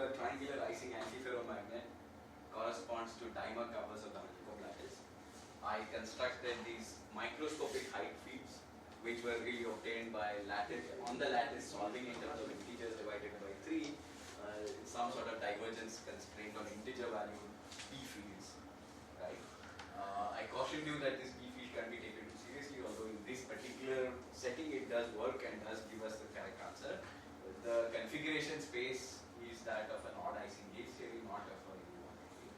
the triangular icing antiferromagnet corresponds to dimer covers of the honeycomb lattice. I constructed these microscopic height fields, which were really obtained by lattice on the lattice solving in terms of integers divided by 3, some sort of divergence constraint on integer value B fields, right? I cautioned you that this B field can be taken too seriously, although in this particular setting it does work and does give us the correct answer. The configuration space is that of an odd icing gauge theory, not of a even theory.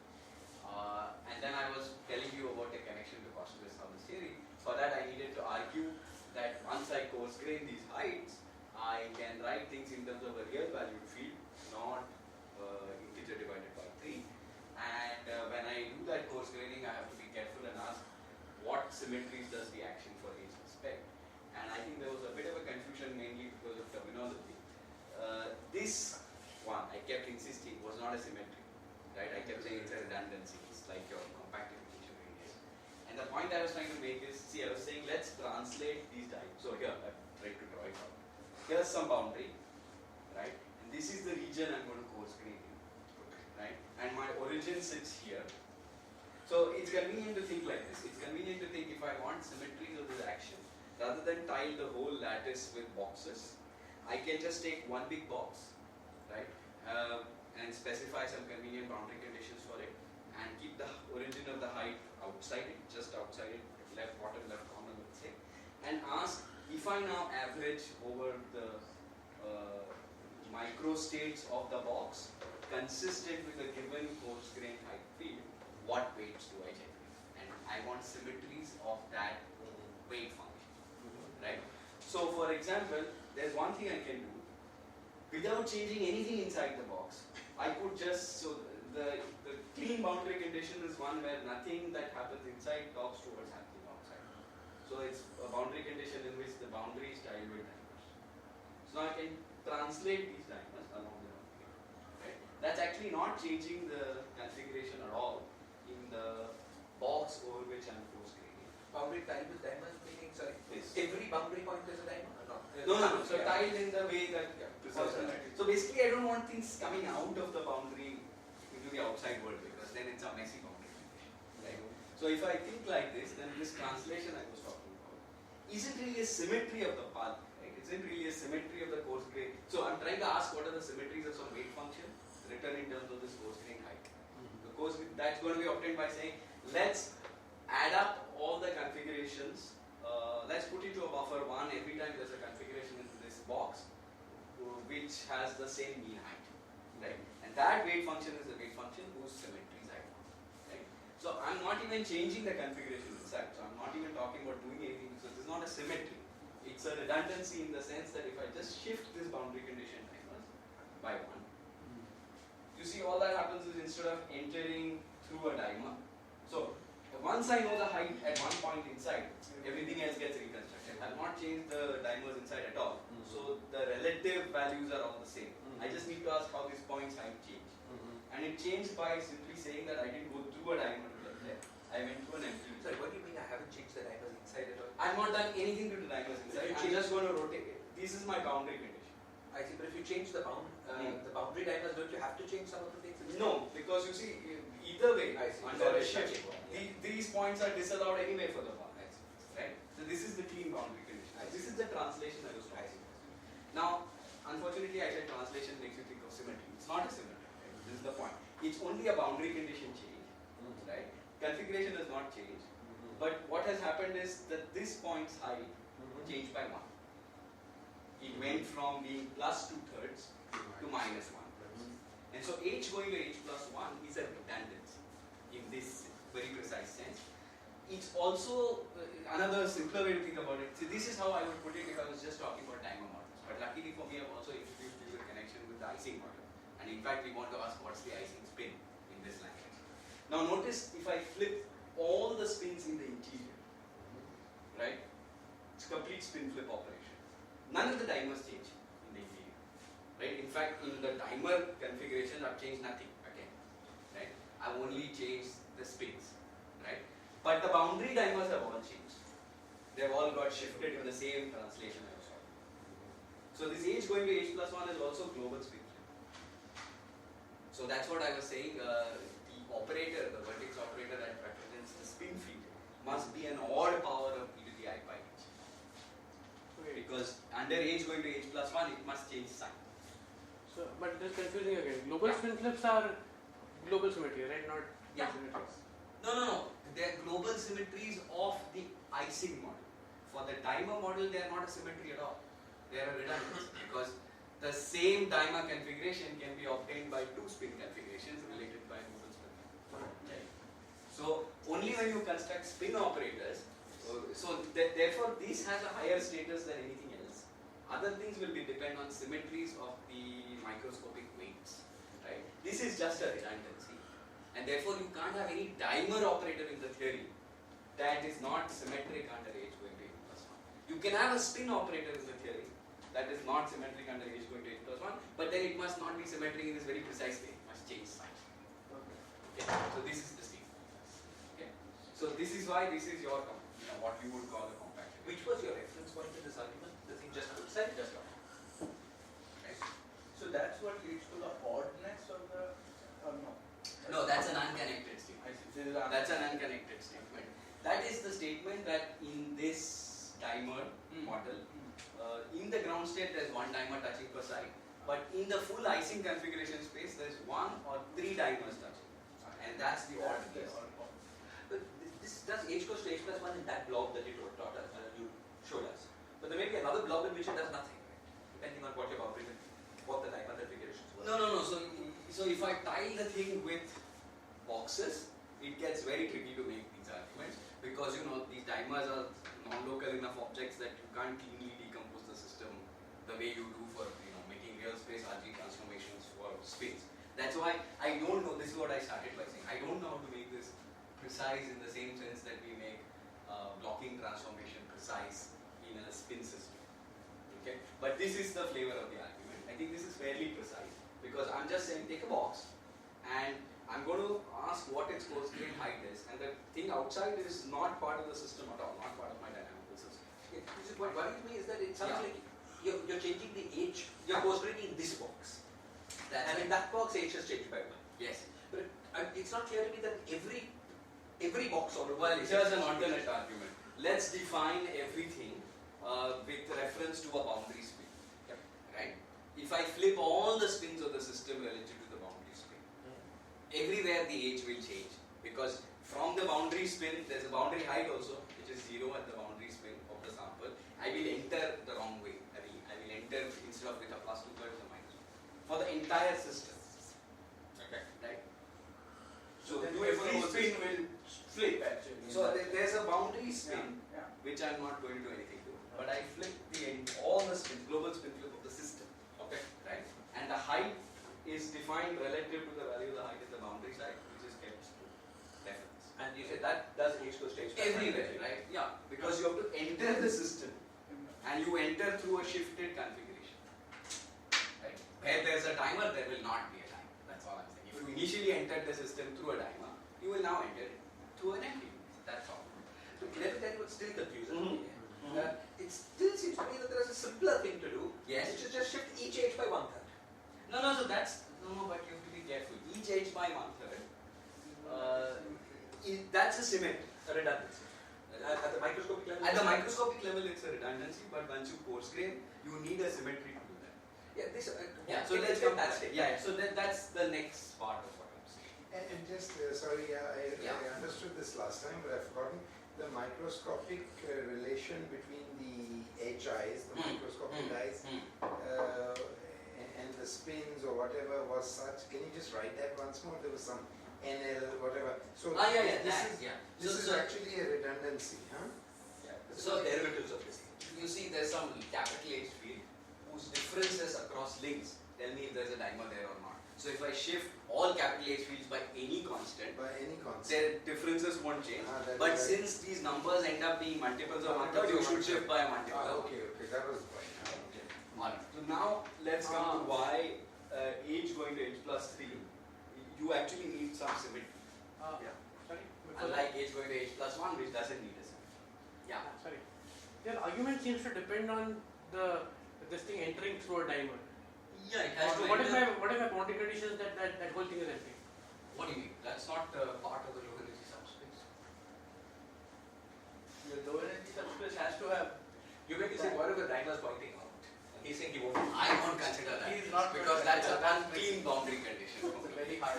And then I was telling you about a connection to Kosterlitz-Thouless theory. For that I needed to argue that once I coarse grain these heights, I can write things in terms of a real valued field, not integer divided by 3. And when I do that coarse graining, I have to be careful and ask what symmetries does the action for H respect. And I think there was a bit of a confusion mainly because of terminology. This one I kept insisting was not a symmetry, right? I kept saying it's a redundancy. It's like your compactification radius. And the point I was trying to make is, see, I was saying let's translate these diagrams. So here I've tried to draw it out. Here's some boundary, right? And this is the region I'm going to coarse grain in, right? And my origin sits here. So it's convenient to think like this. It's convenient to think if I want symmetries of this action, rather than tile the whole lattice with boxes, I can just take one big box, right, and specify some convenient boundary conditions for it, and keep the origin of the height outside it, just outside it, left bottom, left corner, let's say, and ask if I now average over the microstates of the box consistent with a given coarse grain height field, what weights do I generate? And I want symmetries of that weight function, right? So for example, there's one thing I can do without changing anything inside the box. I could just, so the clean boundary condition is one where nothing that happens inside talks towards happening outside. So it's a boundary condition in which the boundary is tiled with dimers. So now I can translate these dimers along the boundary, right? That's actually not changing the configuration at all in the box over which I'm coarse graining. Boundary tiled with dimers meaning, sorry, Yes. every boundary point is a dimer or not? No. So tiled in the way that, so basically I don't want things coming out of the boundary into the outside world, because then it's a messy boundary condition, right? So if I think like this, then this translation I was talking about isn't really a symmetry of the path, right? It isn't really a symmetry of the coarse grain. So I'm trying to ask what are the symmetries of some weight function written in terms of this coarse grain height. The coarse, that's going to be obtained by saying, let's add up all the configurations. Let's put it to a buffer 1 every time there's a configuration in this box which has the same mean height, right? And that weight function is the weight function whose symmetries I want, right? So I'm not even changing the configuration inside. So I'm not even talking about doing anything. So this is not a symmetry. It's a redundancy in the sense that if I just shift this boundary condition timers by 1, you see all that happens is instead of entering through a dimer. So once I know the height at one point inside, everything else gets reconstructed. I've not changed the dimers inside at all. So the relative values are all the same. I just need to ask how this point's height changed. And it changed by simply saying that I didn't go through a dimer to get there. I went to an empty. Sorry, what do you mean I haven't changed the dimers inside at all? I've not done anything to the dimers inside. I'm just going to rotate it. This is my boundary condition. I see, but if you change the boundary dimers, don't you have to change some of the things? No, because you see, either way, under a shift, Yeah. these points are disallowed anyway for the bound, right? So this is the clean boundary condition. This is the translation I was talking about. Now, unfortunately, I said translation makes you think of symmetry. It's not a symmetry, right? This is the point. It's only a boundary condition change, right? Configuration does not change. But what has happened is that this point's height changed by 1. It went from being plus 2/3 to minus 1. And so h going to h plus 1 is a redundancy in this very precise sense. It's also another simpler way to think about it. See, this is how I would put it if I was just talking about dimer models. But luckily for me, I've also introduced you a connection with the icing model. And in fact, we want to ask what's the icing spin in this language. Now notice if I flip all the spins in the interior, right? It's a complete spin flip operation. None of the dimers change in the interior, right? In fact, in the dimer configuration, I've changed nothing again, right? I've only changed the spins, right? But the boundary dimers have all changed. They've all got shifted in the same translation I was talking about. So this h going to h plus 1 is also global spin flip. So that's what I was saying. The operator, the vertex operator that represents the spin field, must be an odd power of e to the I pi h. Okay. Because under h going to h plus 1, it must change sign. So, but this is confusing again. Global spin flips are global symmetry, right? Not Yeah. symmetries. No. They are global symmetries of the Ising model. For the dimer model, they are not a symmetry at all. They are a redundancy because the same dimer configuration can be obtained by two spin configurations related by global spin. Okay. So only when you construct spin operators, therefore this has a higher status than anything else. Other things will be depend on symmetries of the microscopic weights. Right? This is just a redundancy, and therefore you can't have any dimer operator in the theory that is not symmetric under h going to h plus 1. You can have a spin operator in the theory that is not symmetric under h going to h plus 1, but then it must not be symmetric in this very precise way. It must change sign. Okay. So this is the statement. Okay. So this is why this is your what you would call a compact. Which was your reference point in this argument? The thing just outside? Just out. Right? So that's what leads to the oddness of the, no? No, that's an unconnected statement. I see. This is That's an unconnected statement. That is the statement that in this dimer model, in the ground state there's one dimer touching per side, but in the full Ising configuration space there's one or three dimers touching, and that's the odd case. But this does h goes to h plus 1 in that blob that you taught us, you showed us. But there may be another blob in which it does nothing, right? Depending on what your boundary, what the dimer configurations were. No. So if I tile the thing with boxes, it gets very tricky to make these arguments because these dimers are non-local enough objects that you can't cleanly decompose the system the way you do for making real space RG transformations for spins. That's why I don't know. This is what I started by saying. I don't know how to make this precise in the same sense that we make blocking transformation precise in a spin system. Okay, but this is the flavor of the argument. I think this is fairly precise because I'm just saying take a box and I'm going to ask what its Kosterlitz height is, and the thing outside is not part of the system at all, not part of my dynamical system. Yeah, this is what worries me is that it sounds Yeah. like you're changing the h, you're Kosterlitz in this box. That's And in that box, h has changed by 1. Yes. But it's not clear to me that every box or Well, here's an alternate argument. Let's define everything with reference to a boundary spin. Yep. Right? If I flip all the spins of the system relative to the boundary spin, everywhere the h will change because from the boundary spin, there's a boundary height also, which is 0 at the boundary spin of the sample. I will enter the wrong way. I will enter instead of with a plus 2/3 a minus 1 for the entire system. Okay. Right? So then every every spin spin will flip actually. So there's a boundary spin Yeah. which I'm not going to do anything to, but I flip all the spins, global spin flip of the system. Okay. Right? And the height is defined relative to the value of the height at the boundary side, which is kept to reference. And you said that does h goes to h plus 1. Everywhere, right? Yeah, because you have to enter the system and you enter through a shifted configuration. Right? Where there's a timer, there will not be a timer. That's all I'm saying. If you initially entered the system through a timer, you will now enter it through an empty. That's all. So let me tell you what's still confusing. Mhm. It still seems to me that there is a simpler thing to do, Yes. which is just shift each h by 1/3. So that's but you have to be careful. Each h by 1/3. That's a symmetry. A redundancy. At the microscopic level? At the microscopic level, it's a redundancy, but once you coarse grain, you need a symmetry to do that. Yeah, this. So let's get come that back. state. So that's the next part of what I'm saying. And just, sorry, I Yeah. understood this last time, but I've forgotten. The microscopic relation between the HIs, the microscopic eyes, and the spins or whatever was such. Can you just write that once more? There was some NL, whatever. So this is actually a redundancy, huh? So derivatives of this. you see there's some capital H field whose differences across links tell me if there's a dimer there or not. So if I shift all capital H fields by any constant, By any concept. their differences won't change. But since these numbers end up being multiples of 1/3, you should shift by a multiple of 1/3. Okay, that was the point. Okay. Alright. So now let's come to why h going to h plus 3, you actually need some symmetry. Sorry. Unlike h going to h plus 1, which doesn't need a symmetry. Yeah. Sorry. Your argument seems to depend on this thing entering through a dimer. Yeah, it has to What if enter. my boundary condition is that that whole thing is empty. What do you mean? That's not part of the low energy subspace. The low energy subspace has to have. You may be saying whatever Rainer is pointing out. He's saying he won't. I won't consider that. He is not because going to that's an consider that. unclean boundary condition. It's a very hard.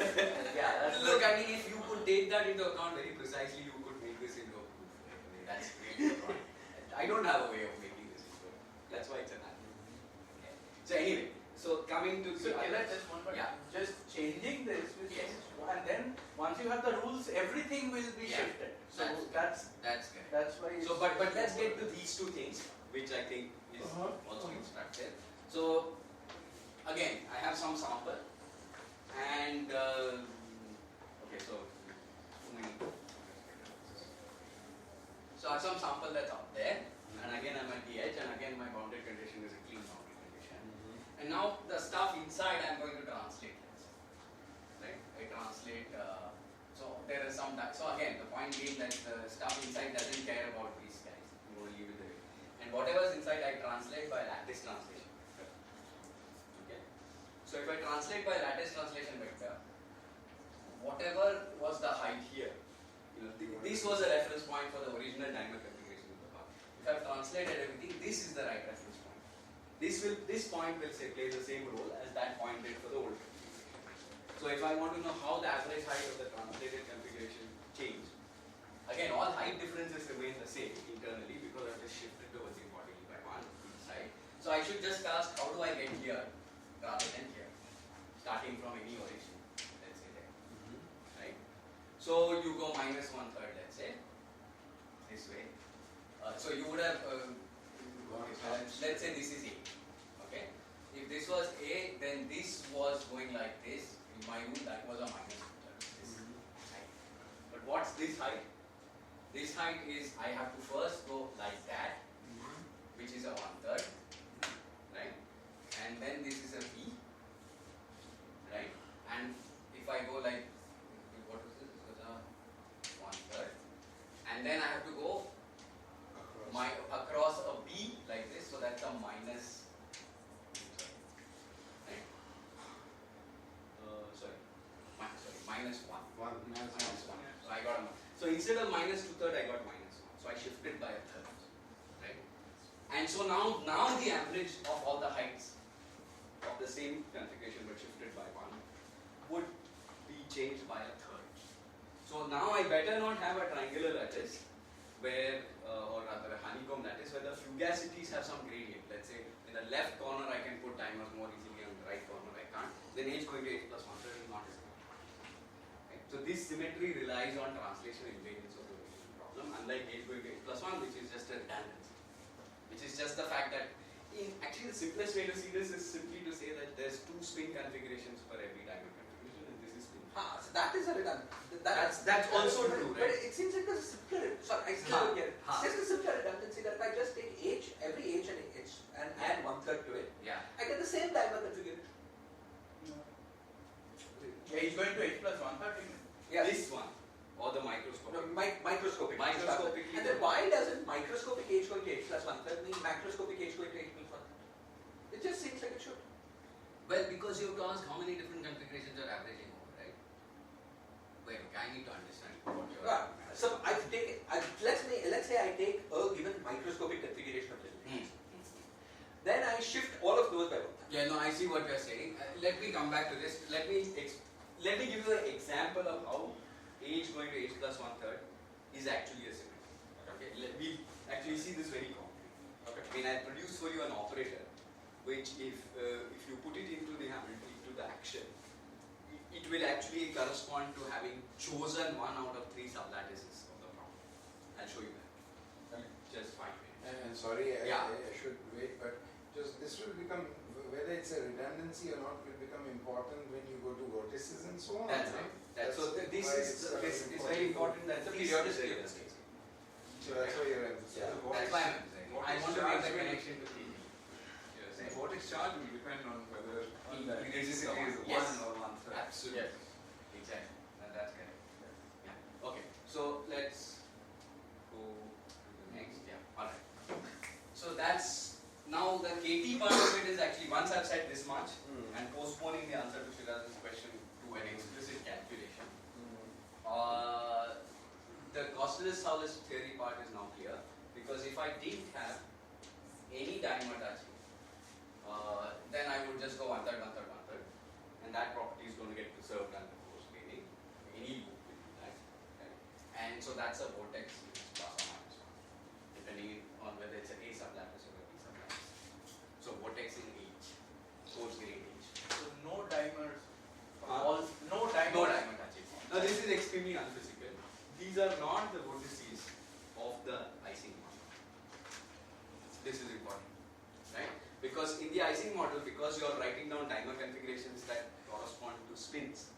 Yeah, that's Look, I mean, if you could take that into account very precisely, you could make this into a proof. Right? That's really the point. I don't have a way of making this into a proof. That's why it's an unclean. Okay. So anyway, so coming to So the can I other- just one more? Yeah. Just changing this will Yes. change, and then once you have the rules, everything will be Yeah. shifted. So That's that's correct. why. So, but let's get to these two things, which I think is also instructive. So, again, I have some sample, and okay, so too many. So I have some sample that's out there, and again I'm at the edge, and again my boundary condition is a clean boundary condition. And now the stuff inside I'm going to translate. Let's say. Right? I translate. So there is some. So again, the point being that the stuff inside doesn't care about these guys. I'm going to leave it there. And whatever is inside, I translate by lattice translation. Okay. So if I translate by lattice translation vector, whatever was the height here, this was a reference point for the original diameter configuration of the part. If I've translated everything, this is the right reference point. This point will say play the same role as that point did for the old configuration. So if I want to know how the average height of the translated configuration changed, again all height differences remain the same internally because I've just shifted the working body by one each side. So I should just ask how do I get here rather than here, starting from any origin, let's say there, right? So you go minus 1/3, let's say, this way. So you would have, let's say this is A, okay? If this was A, then this was going like this. In my rule, that was a minus 1/3, this height. But what's this height? This height is, I have to first go like that, which is a 1/3, right? And then this is a B, right? And if I go like, what was this? This was a 1/3. And then I have to go across a B like this, so that's a minus 2/3. Right? Minus 1. Minus 1. So I got a, so instead of minus 2/3, I got minus 1. So I shifted by a third, right? And so now the average of all the heights of the same configuration but shifted by 1 would be changed by a third. So now I better not have a triangular lattice where, or rather a honeycomb lattice where the fugacities have some gradient. Let's say in the left corner I can put timers more easily, on the right corner I can't. Then h going to h plus 1/3 is not as good. Right? So this symmetry relies on translation invariance of the original problem, unlike h going to h plus 1, which is just a redundancy. Which is just the fact that actually the simplest way to see this is simply to say that there's 2 spin configurations for every diamond configuration, and this is spin. So that is a redundant. That's also true, But right? it seems like there's a simpler. Sorry, I still don't get it. It's just a simpler redundancy that if I just take h, every h and h, and add 1/3 to it, Yeah. I get the same diamond configuration. H going to h plus 1/3. Yeah. This one, or the microscopic. No, microscopic. Microscopically And then why doesn't microscopic h going to h plus 1/3 mean macroscopic h going to h plus 1/3? It just seems like it should. Well, because you have to ask how many different configurations are averaging over, right? Wait, okay, I need to understand what you're So let's say I take a given microscopic configuration of the lattice. Then I shift all of those by 1/3. Yeah, no, I see what you're saying. Let me come back to this. Let me give you an example of how h going to h plus 1/3 is actually a symmetry. Okay, we actually see this very concretely. Okay, I mean, I produce for you an operator, which if you put it into the action, it will actually correspond to having chosen one out of 3 sublattices of the problem. I'll show you that. Just fine. And sorry, Yeah. I should wait, but just this will become, whether it's a redundancy or not, will become important when you go to vortices and so on. That's right. So this why is it's very important that The this periodicity is of the the case. So that's why you're emphasizing. Yeah. That's why I'm emphasizing. I want to make the connection to TV. The vortex charge will depend on whether This is it is yes. 1 or 1/3. Absolutely. Exactly. That's correct. Yeah. Okay. So let's go to the next. Yeah. All right. So that's now the KT part of it is actually once I've said this much and postponing the answer to Shiraz's question Kosterlitz-Thouless theory part is now clear, because if I didn't have any dimer touching, then I would just go 1/3, 1/3, 1/3, and that property is going to get preserved under coarse graining. Any loop will do that. Right? And so that's a vortex which is plus or minus 1, depending on whether it's a sublattice or a B sublattice. So vortex in H, coarse grain H. So no dimers. All No dimers. no dimer touching. Now this is extremely unphysical. These are not the vortices of the icing model. This is important, right? Because in the icing model, because you are writing down dimer configurations that correspond to spins,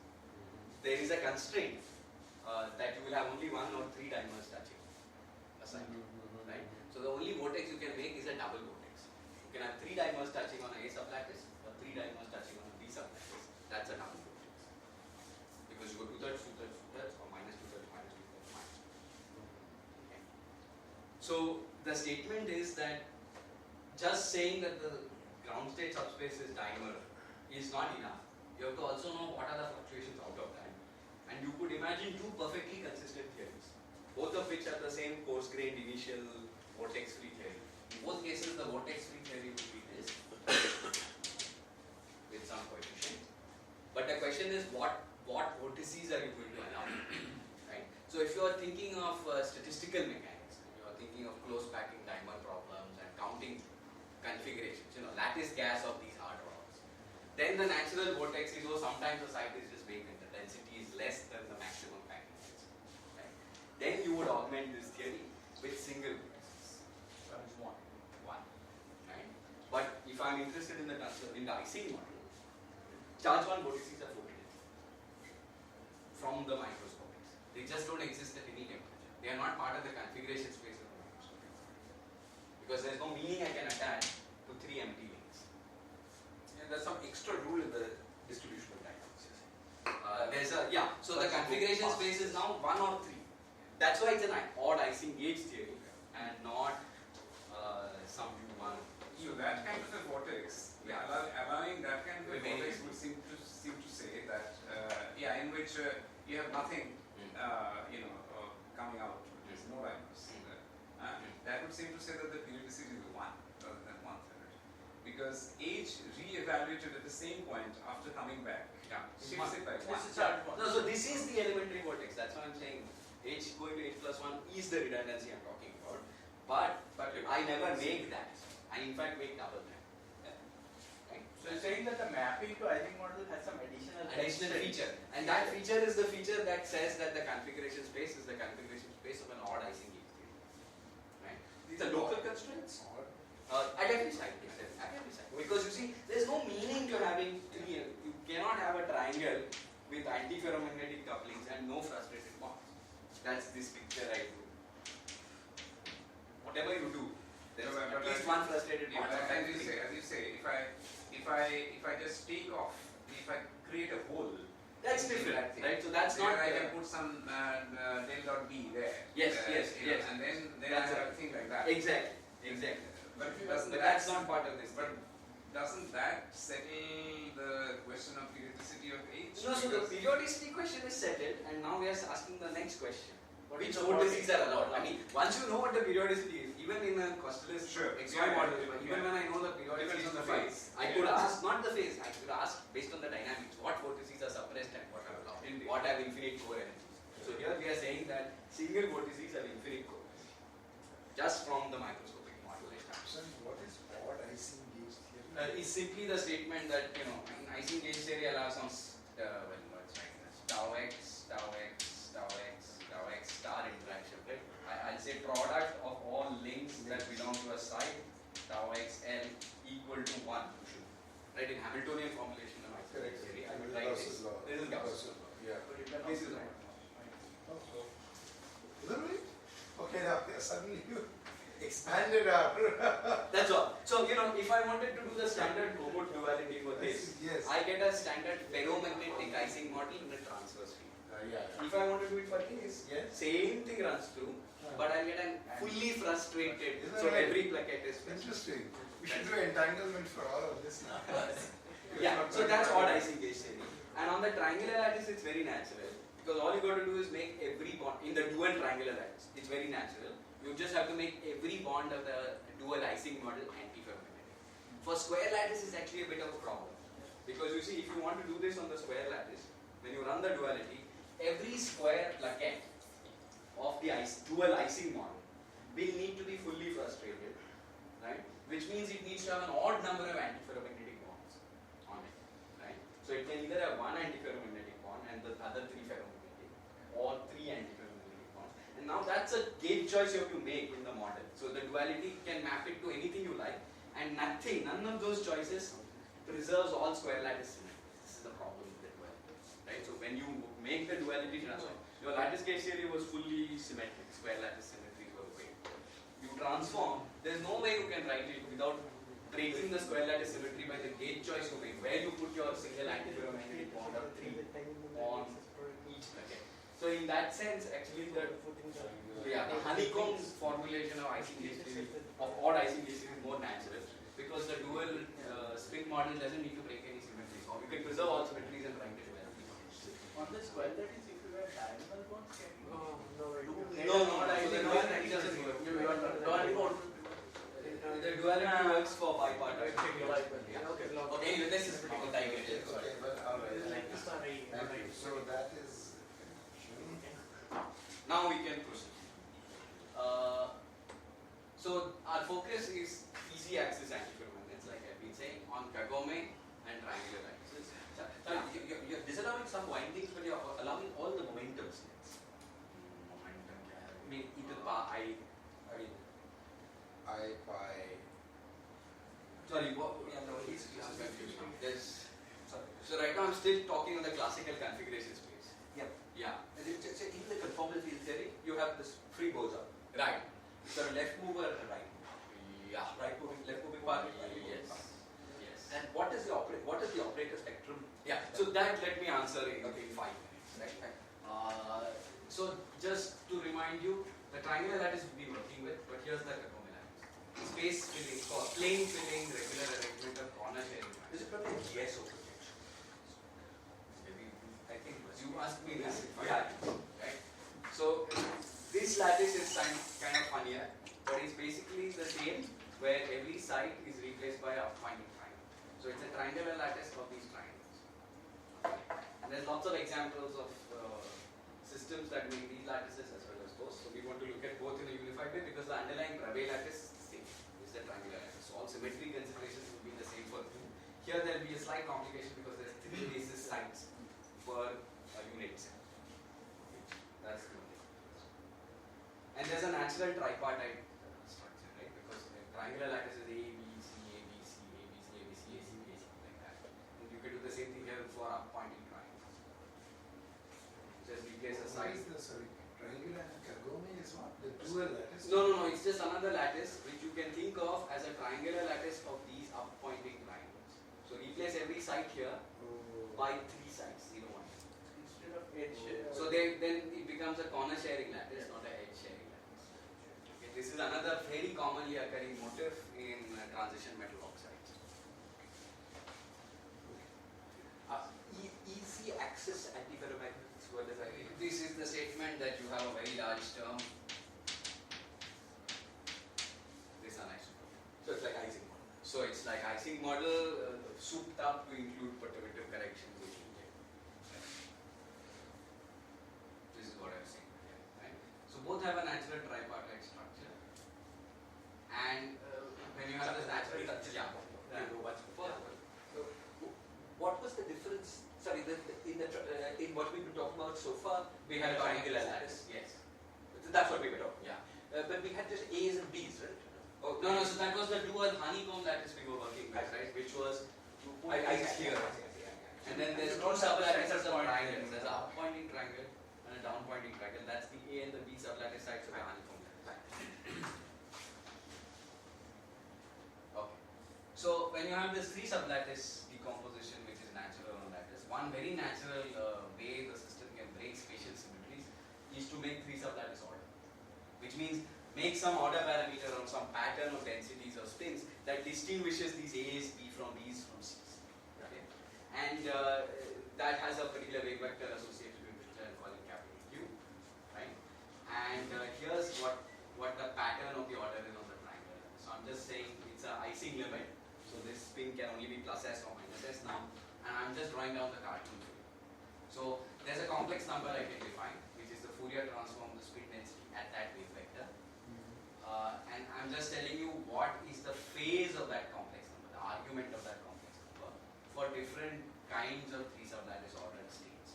there is a constraint that you will have only 1 or 3 dimers touching aside, right? So the only vortex you can make is a double vortex. You can have 3 dimers touching on a sublattice or 3 dimers touching on a B sublattice. That's a double vortex. Because you go 2/3, 2/3, 2/3, or -2/3, -2/3, minus. Okay. So the statement is that just saying that the ground state subspace is dimer is not enough. You have to also know what are the fluctuations out of that. And you could imagine 2 perfectly consistent theories, both of which have the same coarse-grained initial vortex-free theory. In both cases, the vortex-free theory would be this, with some coefficient. But the question is, what vortices are you going to allow? Right? So if you are thinking of statistical mechanics, and you are thinking of close packing dimer problems and counting configurations, lattice gas of these hard rocks, then the natural vortex is, sometimes the site is just vacant, the density is less than the maximum packing density. Right? Then you would augment this theory with single vortices. One. Right? But if I am interested in the icing model, charge 1 vortices are forbidden from the microscopics. They just don't exist at any temperature. They are not part of the configuration space of the microscopics. Because there is no meaning I can attach to 3 empty links. And there's some extra rule in the distribution of diagrams. So the configuration space is now 1 or 3. That's why it's an odd icing gauge theory and not some U1. So that kind of a vortex, allowing that kind of a Remaining. vortex would seem to say that in which you have nothing coming out, there's no dimers. That would seem to say that the periodicity is 1 rather than 1/3, because H re-evaluated at the same point after coming back shifts it by 1. This is charge 1. No, so this is the elementary vortex. That's what I'm saying. H going to H plus 1 is the redundancy I'm talking about. But I never make that. I in fact make double that. Right? So you're saying that the mapping to icing model has some additional Feature. And that feature is the feature that says that the configuration space is the configuration space of an odd icing gauge theory. Right? These are local constraints? At every site, at every site. Because you see, there's no meaning to having 3. You cannot have a triangle with antiferromagnetic couplings and no frustrated bonds. That's this picture I do. Whatever you do, there's at least one frustrated bond. As you say, if I just take off, if I create a hole, That's different, right? So that's there not. I can put some del dot B there. Yes, And then That's I have a thing like that. Exactly. But But that's not part of this. But doesn't that settle the question of periodicity of H? No, so the Because- periodicity question is settled, and now we are asking the next question. Which vortices are allowed? I mean, once you know what the periodicity is, even in a Kosterlitz XY model, even when I know the periodicity of the phase, I could ask, not the phase, I could ask based on the dynamics, what vortices are suppressed and what are allowed, Indeed. what have infinite core energies. So here we are saying that single vortices have infinite core energies, just from the microscopic model. What is odd icing gauge theory? Is simply the statement that, in icing gauge theory allows some words like this, tau x, tau x, tau x, tau x star interaction, right? I'll say product of all links that belong to a site, tau x L equal to 1. Right, in Hamiltonian formulation of icing gauge theory, I would write this. Gauss's law. This is Gauss's law. Yeah. This is right. Really? Okay, now suddenly you expanded our. That's all. So, if I wanted to do the standard Kogut duality for this, Yes. I get a standard ferromagnetic icing model in a transverse field. Yeah. If I want to do it for this, Yes. same thing runs through, but I'll get a fully frustrated, Isn't so that right? every plaquette is fixed. Interesting. We should do entanglement for all of this now. Yeah, so that's odd icing gauge theory. And on the triangular lattice, it's very natural. Because all you got to do is make every bond in the dual triangular lattice. It's very natural. You just have to make every bond of the dual Ising model antiferromagnetic. For square lattice, it's actually a bit of a problem. Because you see, if you want to do this on the square lattice, when you run the duality, every square plaquette of the dual Ising model will need to be fully frustrated, right? Which means it needs to have an odd number of antiferromagnetic bonds on it, right? So it can either have one antiferromagnetic bond and the other three ferromagnetic, or three antiferromagnetic bonds. And now that's a gauge choice you have to make in the model. So the duality can map it to anything you like, and none of those choices preserves all square lattice symmetries. This is the problem with the duality, right? So when you make the duality transform, your lattice case theory was fully symmetric, square lattice symmetries were the way. You transform, there's no way you can write it without breaking the square lattice symmetry by the gauge choice you make, where you put your single antiferromagnetic bond or three on each plaquette. So in that sense, actually the honeycomb formulation of Ising gauge theory, of odd Ising gauge theory is more natural, because the dual spin model doesn't need to break any symmetries. Or you can preserve all symmetries and write it well. On the square lattice, if you have diagonal bonds, can you No, the duality doesn't work. The duality works for bipartite. Okay, anyway, this is how the diagram is. Okay, but alright. Thank you. So that is. Now we can proceed. So our focus is easy axis antiferromagnets, like I've been saying, on Kagome and triangular lattices. You're disallowing some windings, but you're allowing all the momentums. Momentum. I mean, either pi, I mean, I pi. Sorry, what? Yeah, no, he's confused now. So right now I'm still talking on the classical configuration space. Yeah. Yeah. In the conformal field theory, you have this free boson. Right. You've got a left mover and a right mover. Yeah. Left moving part. Yes. Yes. And what is the operator spectrum? Yeah. So that let me answer in 5 minutes. Right. So just to remind you, the triangular lattice we'll be working with, but here's the Kagome lattice. Space filling, for plane filling, regular arrangement of corner sharing. Is it probably yes or projection? Maybe I think you asked me this. Yeah. Right. So this lattice is kind of funnier, but it's basically the same, where every side is replaced by a pointing triangle. So it's a triangular lattice of these triangles. Okay. And there's lots of examples of systems that make these lattices as well as those. So we want to look at both in a unified way, because the underlying Bravais lattice is the same. It's the triangular lattice. So all symmetry considerations will be the same for two. Here there will be a slight complication because there's 3 basis sides per unit cell. That's the only. And there's a natural tripartite structure, right? Because the triangular lattice is A, B, C, A, B, C, A, B, C, A, B, C, A, C, A, C, like that. And you can do the same thing here for up-pointing triangles. Just replace a What side. is the, sorry, triangular and Kagome is what? The dual lattice? No, it's just another lattice which you can think of as a triangular lattice of these up-pointing triangles. So replace every side here Oh. by 3 sides, 0, 1. instead of edge? So then it becomes a corner sharing lattice, not a edge sharing lattice. Okay, this is another very commonly occurring motif in transition metal oxides. Easy access antiferromagnets. What does that mean? This is the statement that you have a very large term. This anisotropic. So it's like Ising model. So it's like Ising model souped up to include perturbative corrections which you get. This is what I was saying. Right? So both have a natural tripartite structure. And when you have this natural structure, yeah. What was the difference? Sorry, in what we've been talking about so far, We had a triangular lattice. Yes. That's what we were talking. Yeah. But we had just A's and B's, right? Oh, No, so that was the dual honeycomb lattice we were working with, right? Which was you put I X here. see. And then there's two sublattices of triangles. There's a up-pointing triangle and a down-pointing triangle. That's the A and the B sublattice sides of the honeycomb lattice. Okay. So when you have this 3 sublattice decomposition, which is natural on lattice, one very natural way the system can break spatial symmetries is to make 3 sublattice order, which means make some order parameter or some pattern of densities or spins that distinguishes these A's, B from B's from C's. Okay? And that has a particular wave vector associated with it, and call it And here's what the pattern of the order is on the triangle. So I'm just saying it's an icing limit. So this spin can only be plus s or minus s now. And I'm just drawing down the cartoon for you. So there's a complex number I can define, which is the Fourier transform of the spin density at that wave vector. And I'm just telling you what is the phase of that complex number, the argument of that complex number for different kinds of three-sublattice ordered states.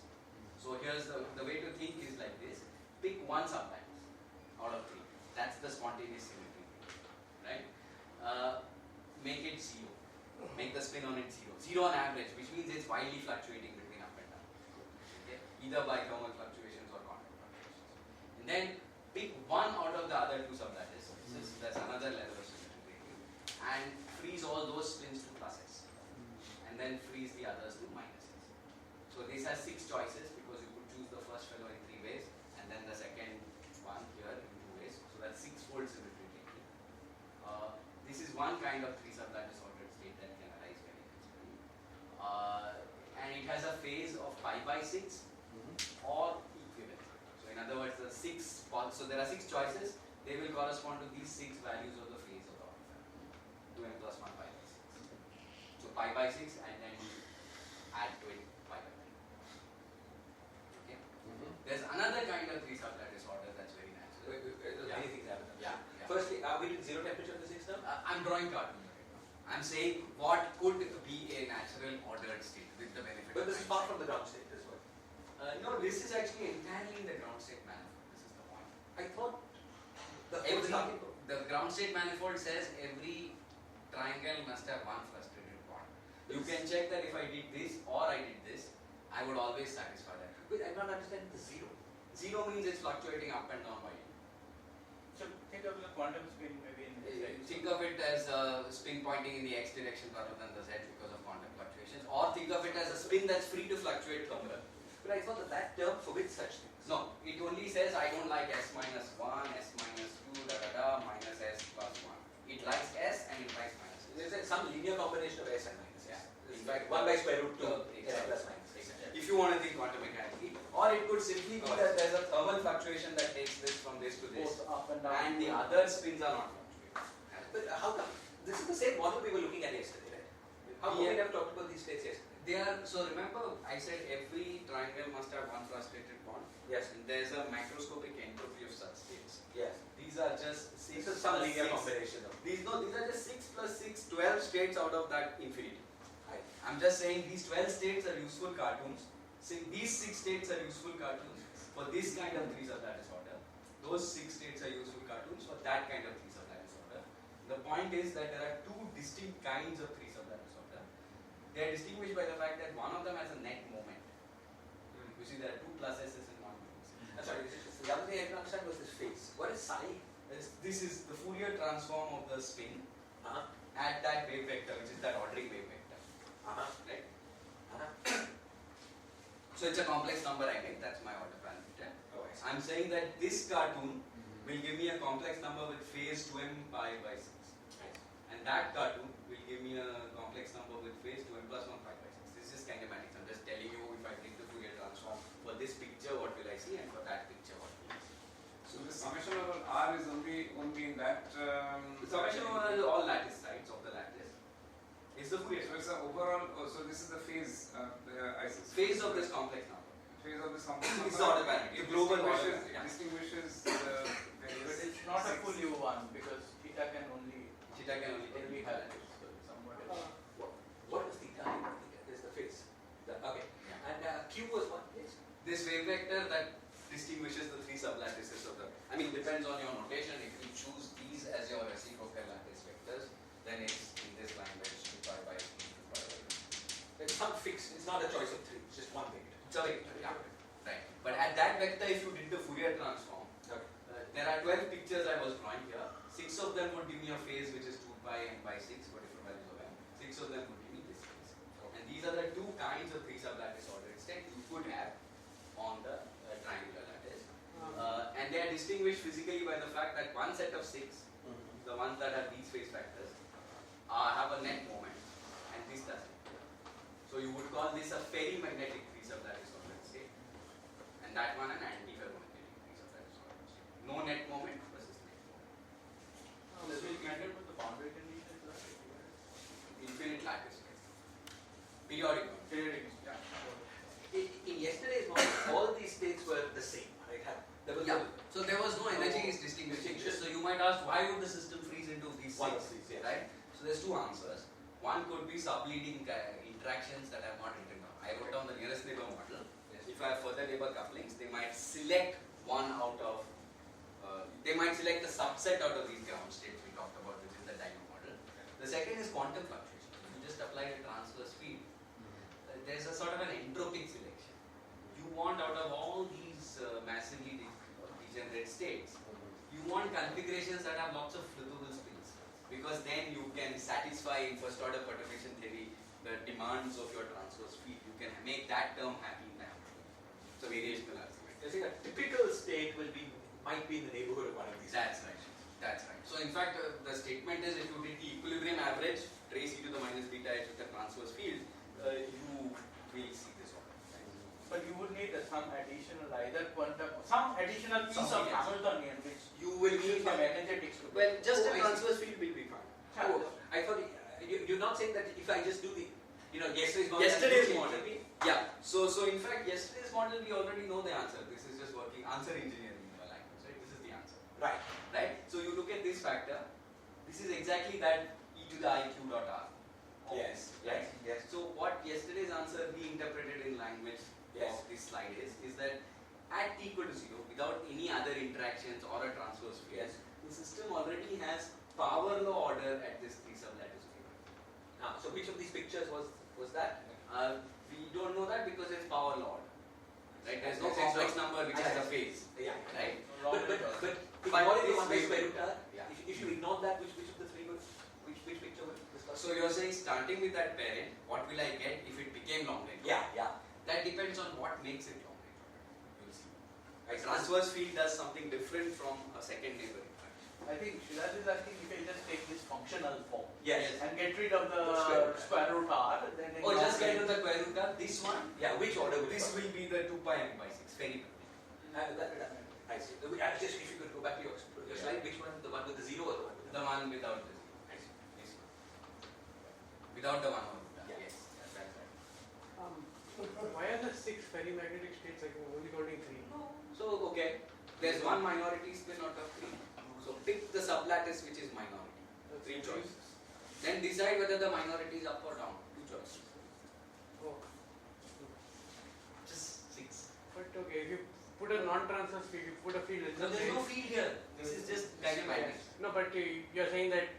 So here's the way to think is like this. Pick one sublattice out of three. That's the spontaneous symmetry, right? Make it zero. Make the spin on it zero. Zero on average, which means it's wildly fluctuating between up and down. Okay? Either by thermal fluctuations or quantum fluctuations. And then pick one out of the other two sublattices. That's another level of symmetry gradient. And freeze all those spins to pluses. And then freeze the others to minuses. So this has 6 choices because you could choose the first fellow in 3 ways and then the second one here in 2 ways. So that's 6-fold symmetry technique. This is one kind of three-sublattice ordered state that can arise very naturally. And it has a phase of pi by 6 or equivalent. So in other words, the 6, so there are 6 choices. They will correspond to these 6 values of the phase of the order family. 2n plus 1 pi by 6. So pi by 6 and then you add to it pi by 9. Okay? There's another kind of three-sublattice order that's very natural. Many things happen. Yeah. Firstly, are we doing zero temperature physics now? I'm drawing cartoon right now. I'm saying what could be a natural ordered state with the benefit But of this is far from the ground state as well. no, this is actually entirely in the ground state manifold. This is the point. I thought The ground state manifold says every triangle must have one frustrated bond. You can check that if I did this or I did this, I would always satisfy that. Wait, I'm not understanding the zero. Zero means it's fluctuating up and down by you. So think of the quantum spin maybe in this. Think of it as a spin pointing in the x direction rather than the z because of quantum fluctuations, or think of it as a spin that's free to fluctuate from the. But I thought that term forbids such things. No, it only says I don't like s minus 1, s minus 2, minus s plus 1. It likes s and it likes minus s. There's some linear combination of s and minus s. Yeah. It's like 1 by square root 2, Exactly. s plus minus. Exactly. If you want to think quantum mechanically, or it could simply be that there's a thermal fluctuation that takes this from this to this, Both up and down. and the other spins are not fluctuating. But how come? This is the same model we were looking at yesterday, right? How come we never talked about these states yesterday? They are, so remember I said every triangle must have one frustrated bond. Yes. And there's a macroscopic entropy of such states. Yes. These are just 6 This is some plus linear 6. combination of. These are just 6 plus 6, 12 states out of that infinity. Right. I'm just saying these 12 states are useful cartoons. These 6 states are useful cartoons for this kind of three-sublattice order. Those 6 states are useful cartoons for that kind of three-sublattice order. The point is that there are 2 distinct kinds of three-sublattice order. They are distinguished by the fact that one of them has a net moment. You see there are 2 plus s's and 1 minus. Sorry, the other thing I didn't understand was this phase. What is psi? This is the Fourier transform of the spin at that wave vector, which is that ordering wave vector. Right? So it's a complex number I make, that's my order parameter. I'm saying that this cartoon will give me a complex number with phase 2m pi by 6. And that cartoon will give me a complex number with phase 2m plus 1 pi by 6. This is kinematics. I'm just telling you if I take the Fourier transform for this picture what will I see and for that picture what will I see. So the summation over R is only in that. The summation over all lattice sides of the lattice is the Fourier. So it's an overall. So this is the phase. Phase of this complex number. Phase of this complex number. It's the order parameter. It The global order distinguishes. parameter. It distinguishes the But various. it's not a six. full U1 because theta can only Theta can only take have this. So somewhat else. What was theta? There's the phase. Okay. Yeah. And Q was what? Yes. This wave vector that distinguishes the 3 sublattices of the. I mean, depends on your notation. If you choose these as your reciprocal lattice vectors, then it's in this line where it's 2 pi by 3 to pi by 2. It's not fixed. It's not a choice of 3. It's just one vector. It's a vector, yeah. Right. But at that vector, if you did the Fourier transform, Okay. there are 12 pictures I was drawing here. 6 of them would give me a phase which is 2 pi and by 6 for different values of m. 6 of them would give me this phase. And these are the 2 kinds of 3 sublattice ordered states you could have on the triangular lattice. And they are distinguished physically by the fact that one set of 6, the ones that have these phase factors, have a net moment, and this doesn't. So you would call this a ferrimagnetic three-sublattice ordered state, and that one an antiferromagnetic three-sublattice ordered state. two answers. One could be subleading interactions that I have not written down. I wrote down the nearest neighbor model. If I have further neighbor couplings, they might select one out of, they might select a subset out of these ground states we talked about, which is the dynamo model. The second is quantum fluctuation. You just apply a transverse field. There's a sort of an entropic selection. You want out of all these massively degenerate states, you want configurations that have lots of flippable spins, because then you can satisfy in first order perturbation theory the demands of your transverse field. You can make that term happy in that. So variational argument. You're saying a typical state might be in the neighborhood of one of these. That's right. That's right. So in fact, the statement is if you take the equilibrium average, trace e to the minus beta h with the transverse field, you will see this one. Right? But you would need some additional either quantum, some additional piece Something of else. Hamiltonian which You will need some energetics to well, just Oh, a I transverse field will be fine. Oh, I thought you're not saying that if I just do the, yesterday's model. Yesterday's model. Yeah. So in fact, yesterday's model we already know the answer. This is just working answer engineering in your language, right? This is the answer. Right. Right? So you look at this factor. This is exactly that e to the iq dot r. Yes. Right? Yes. So what yesterday's answer reinterpreted in language Yes. of this slide is that at t equal to 0, without any other interactions or a transverse field, Yes. the system already has power law order at this three-sublattice field. So which of these pictures was that? We don't know that because it's power law order. Right? There's no That's complex right. number which has a phase. Yeah. Right? But But ignoring the this one by way- square root r, Yeah. if you ignore that, which of the three which picture would discuss? So you're saying starting with that parent, what will I get if it became long range? Yeah. That depends on what makes it long range. You'll see. A I see. transverse field does something different from a second neighbor interaction. I think Shiraj is asking if I just take this functional form Yes. and get rid of the Square root. square root r, then in Oh, long just get range- to the square root of this one. Yeah. Which order? This will be the 2 pi m by 6. Very good. I see. Just if you could go back to your slide, which one? The one with the zero or the one with The one without the zero. I see. This one. Without the 1 over beta. Yeah. Yes. That's right. Why are the 6 ferrimagnetic states like only counting 3? So, okay. There's one minority spin out of 3. So pick the sublattice which is minority. 3 choices. Then decide whether the minority is up or down. 2 choices. Oh. Just 6. But okay, if you put a non-transverse field, you put a field in No, the there is plane. no field here. This is just dynamic. No, but you're saying that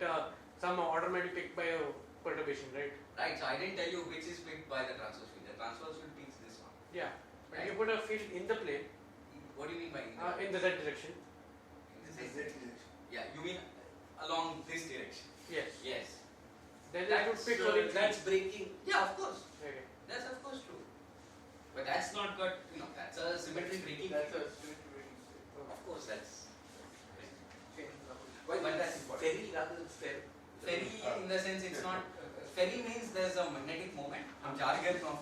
some are automatically picked by a perturbation, right? Right, so I didn't tell you which is picked by the transverse field. The transverse field picks this one. Yeah. But Right. you put a field in the plane, What do you mean by in the z direction. Yeah, you mean along this direction. Yes. Yes. Then it would pick only three. That's breaking. Yeah, of course. Okay. That's of course true. But that's not got, that's a symmetry breaking. That's field. a symmetry breaking state. Of course, that's. Change the whole- Why But that's important. ferry rather than fair? Ferry, in the sense, it's not. Ferry means there's a magnetic moment. Jargon of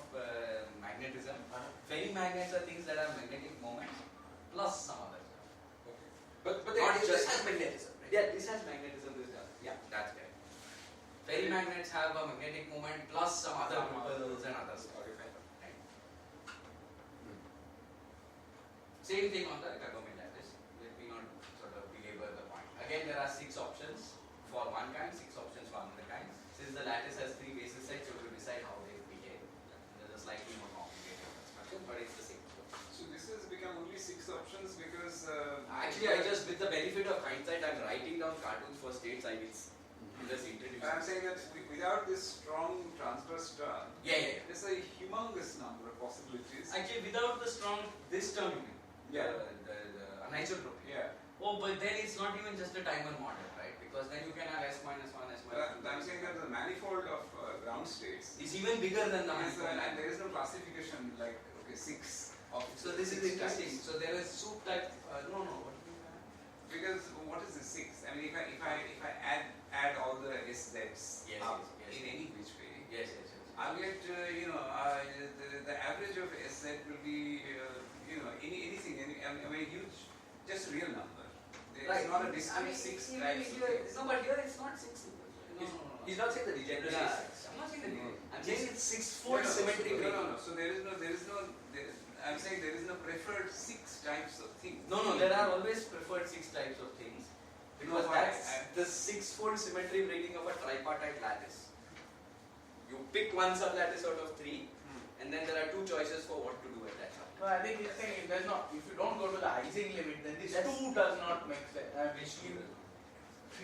magnetism. Ferry magnets are things that have magnetic moment plus some other stuff. But Not this just- has magnetism, right? Yeah, this has magnetism. This does. Yeah, that's correct. Ferry magnets have a magnetic moment plus some other ripples and other stuff. Right? Same thing on the Kedar lattice. Let me not sort of belabor the point. Again, there are 6 options for one kind, 6 options for another kind. Since the lattice has 3 basis sets, you have to decide how they behave. There's a slightly more complicated construction, but it's the same. So this has become only 6 options because. Actually, with the benefit of hindsight, I'm writing down cartoons for states. I will just introduce. I'm saying that without this strong transverse term, Yeah. there's a humongous number of possibilities. Actually, without the strong this term, you mean? Yeah. The anisotropy. Yeah. Oh, but then it's not even just a timer model, right? Because then you can have S minus 1, S minus 2. I'm saying that the manifold of ground states It's even bigger than the is, manifold. and there is no classification like 6 of. So this is 6 interesting. types. So there is soup type. No. What do you have? Because what is the 6? I mean, if I add all the SZs Yes, up yes. in any which way, Yes. I'll get the average of SZ will be anything. I mean, huge, just real number. There's not a discrete 6 types. Of things. No, but here it's not 6. No. He's not saying the degeneracy Yeah, is 6. I'm not saying that. No. I'm saying it's 6-fold No, symmetry no, breaking. no. So there is no. I'm saying there is no preferred 6 types of things. No, there are always preferred 6 types of things. Because No, why? that's the six-fold symmetry breaking of a tripartite lattice. You pick one sublattice out of three, and then there are two choices for what to do at that sublattice. No, I think he's saying if there's not, if you don't go to the Ising limit, then this That's- 2 does not make sense. Which two?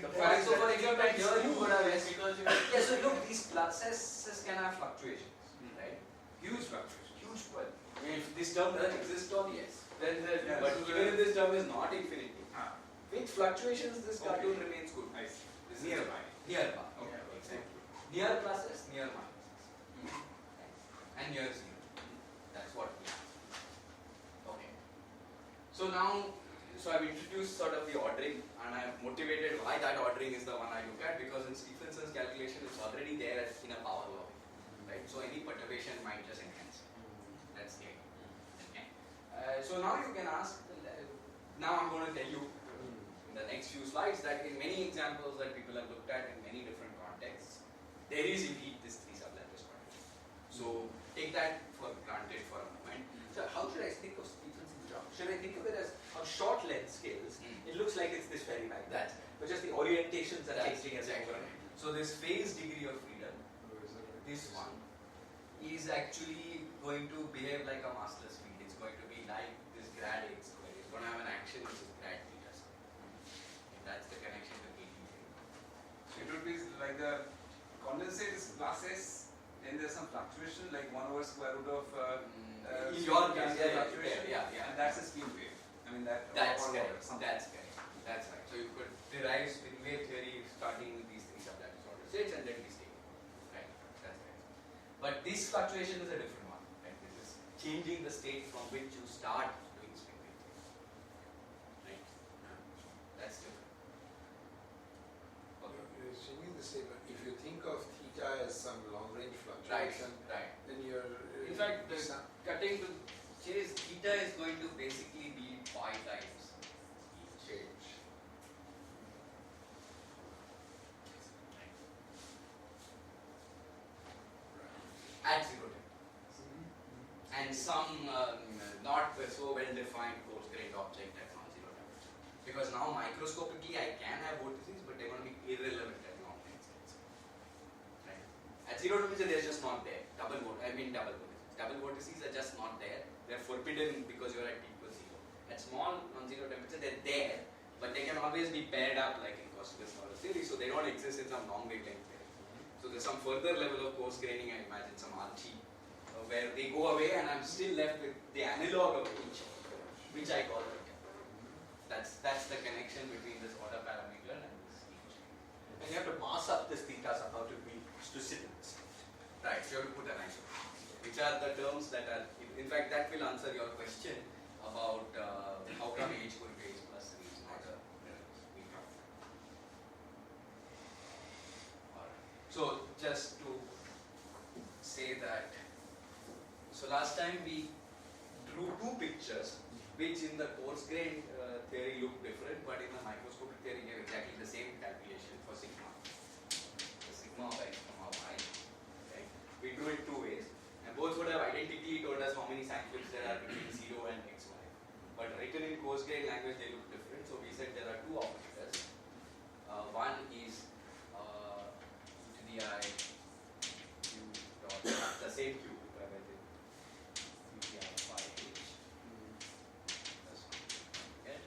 The For example, here you could have S. because you Yeah, so look, these classes can have fluctuations, right? Huge fluctuations. Huge one. I mean, if this term doesn't exist on, yes. then Yeah, But so even if this term is not infinity, Ah, with fluctuations, this Okay. cartoon remains good. I see. This is Nearby. nearby. Okay. Exactly. Near pluses, near minuses. And near zero. That's what we have. Okay. So now, I've introduced sort of the ordering, and I've motivated why that ordering is the one I look at, because in Stephenson's calculation it's already there in a power law, right? So any perturbation might just enhance it. That's clear. Okay. So now you can ask, now I'm going to tell you in the next few slides that in many examples that people have looked at in many different contexts, there is indeed this three-sublattice quantity. So take that for granted for a moment. So how should I think of Stephenson's drum? Should I think of it as on short length scales? It looks like it's this very magnet, That's but just the orientations are That's changing as they exactly go right. around. So this phase degree of freedom, this one, is actually going to behave like a massless field. It's going to be like this grad x square. It's going to have an action which is grad theta square. And that's the connection to KT. It would be like the condensate is plus S, then there's some fluctuation like 1 over square root of In your spin case, fluctuation, yeah. and that's a spin wave. I mean that. That's or correct. something. That's correct. That's right. So you could derive spin wave theory starting with these three sublattice order states and then we stay. Right. That's right. But this fluctuation is a different one. Right. This is changing the state from which you start doing spin wave theory. Right. That's different. Okay. Assuming the statement, if you think of theta as some long range Right. fluctuation, Right. then you're. In fact, the cutting to chase theta is going to basically be pi times change. at zero temperature. And some not so well defined coarse grained object at non-zero temperature. Because now microscopically I can have vortices, but they're going to be irrelevant at long scales. Right? At zero temperature they're just not there. Double vortices. Double vortices are just not there. They're forbidden because you're at T equals zero. At small non-zero temperature they're there, but they can always be paired up like in Kosterlitz-Thouless theory, so they don't exist in some long wavelength theory. So there's some further level of coarse graining, I imagine, some RG, where they go away and I'm still left with the analog of each, which I call it. That's the connection between this order parameter and this each. And you have to mass up this theta somehow to sit in this. Right, so you have to put an isotope. Which are the terms that are, in fact, that will answer your question about how come H going to H plus 3 is not a we talk. Alright. So just to say that, so last time we drew two pictures which in the coarse grained theory look different, but in the microscopic theory gave exactly the same calculation for sigma. The sigma of x comma y. Right? We drew it two ways, and both would have identically told us how many sign flips there are between 0 and xy. But written in coarse grained language they look different, so we said there are two operators. One is to the I q dot the same q divided to the I phi h. That's one. Okay.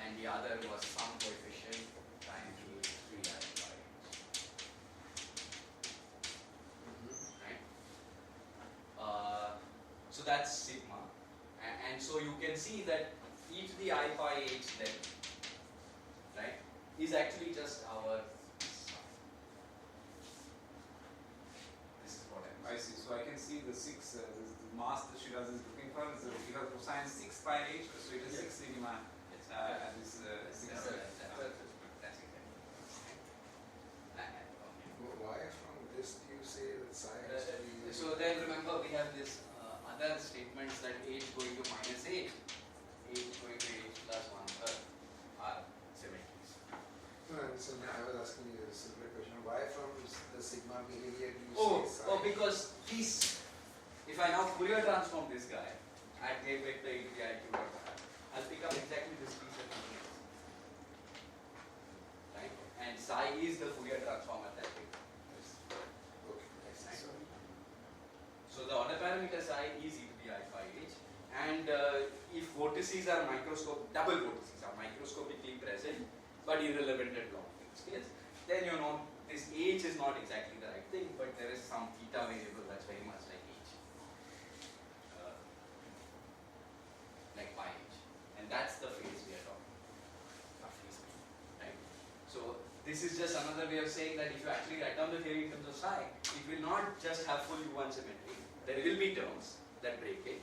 And the other was some coefficient times 3 I phi h. Right? So that's sigma. And so you can see that e to the I phi h then, right, is actually just our sum. This is what I see. So I can see the 6, the mass that she does is looking for is you have cosine 6 pi h, so it is 6 sigma. And this 6. That's exactly. Why from this do you say that psi has to be? So then remember we have this other statements that h going to minus h going to h plus 1/3 are symmetries. No, so I was asking you a simpler question. Why from the sigma behavior do you say psi? Because these, if I now Fourier transform this guy at a vector e to the I q dot r, I'll pick up exactly this piece of information. psi is the Fourier transform at that rate. Okay, I see. So the order parameter psi is e to the I phi h, and if vortices are double vortices are microscopically present but irrelevant at long scales, then you know this h is not exactly the right thing, but there is some theta variable that's very much like h, like pi h, and that's the phase we are talking about, roughly speaking, right? So this is just another way of saying that if you actually write down the theory in terms of psi, it will not just have full U1 symmetry. There will be terms that break it,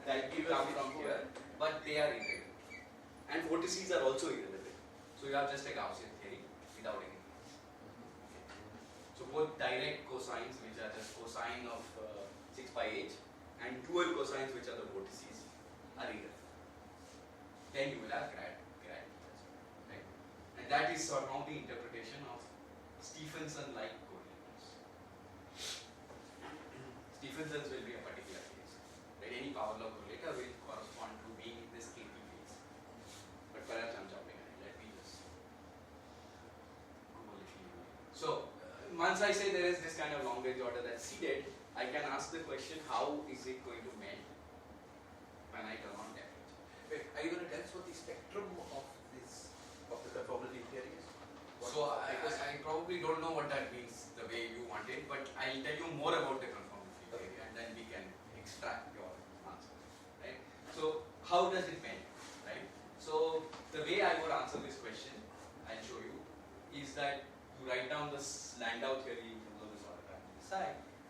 that will come from here, but they are irrelevant. And vortices are also irrelevant. So you have just a Gaussian theory without anything else. Okay. So both direct cosines, which are just cosine of 6 pi h, and dual cosines, which are the vortices, are irrelevant. Then you will have grad as well, right? And that is somehow the interpretation of Stephenson-like correlations. Stephenson's will be a particular case. Right? Any power law correlator will correspond to being in this KP case. But perhaps I'm jumping ahead. Let me just go a little. So once I say there is this kind of long range order that's seeded, I can ask the question, how is it going to melt when I turn on temperature? Wait, are you going to tell us what the spectrum of the conformability theory is? So I probably don't know what that means the way you want it, but I'll tell you more about the conformability theory, and then we can extract your answer, right? So how does it melt, right? So the way I would answer this question, I'll show you, is that you write down this Landau theory in terms of this order parameter psi,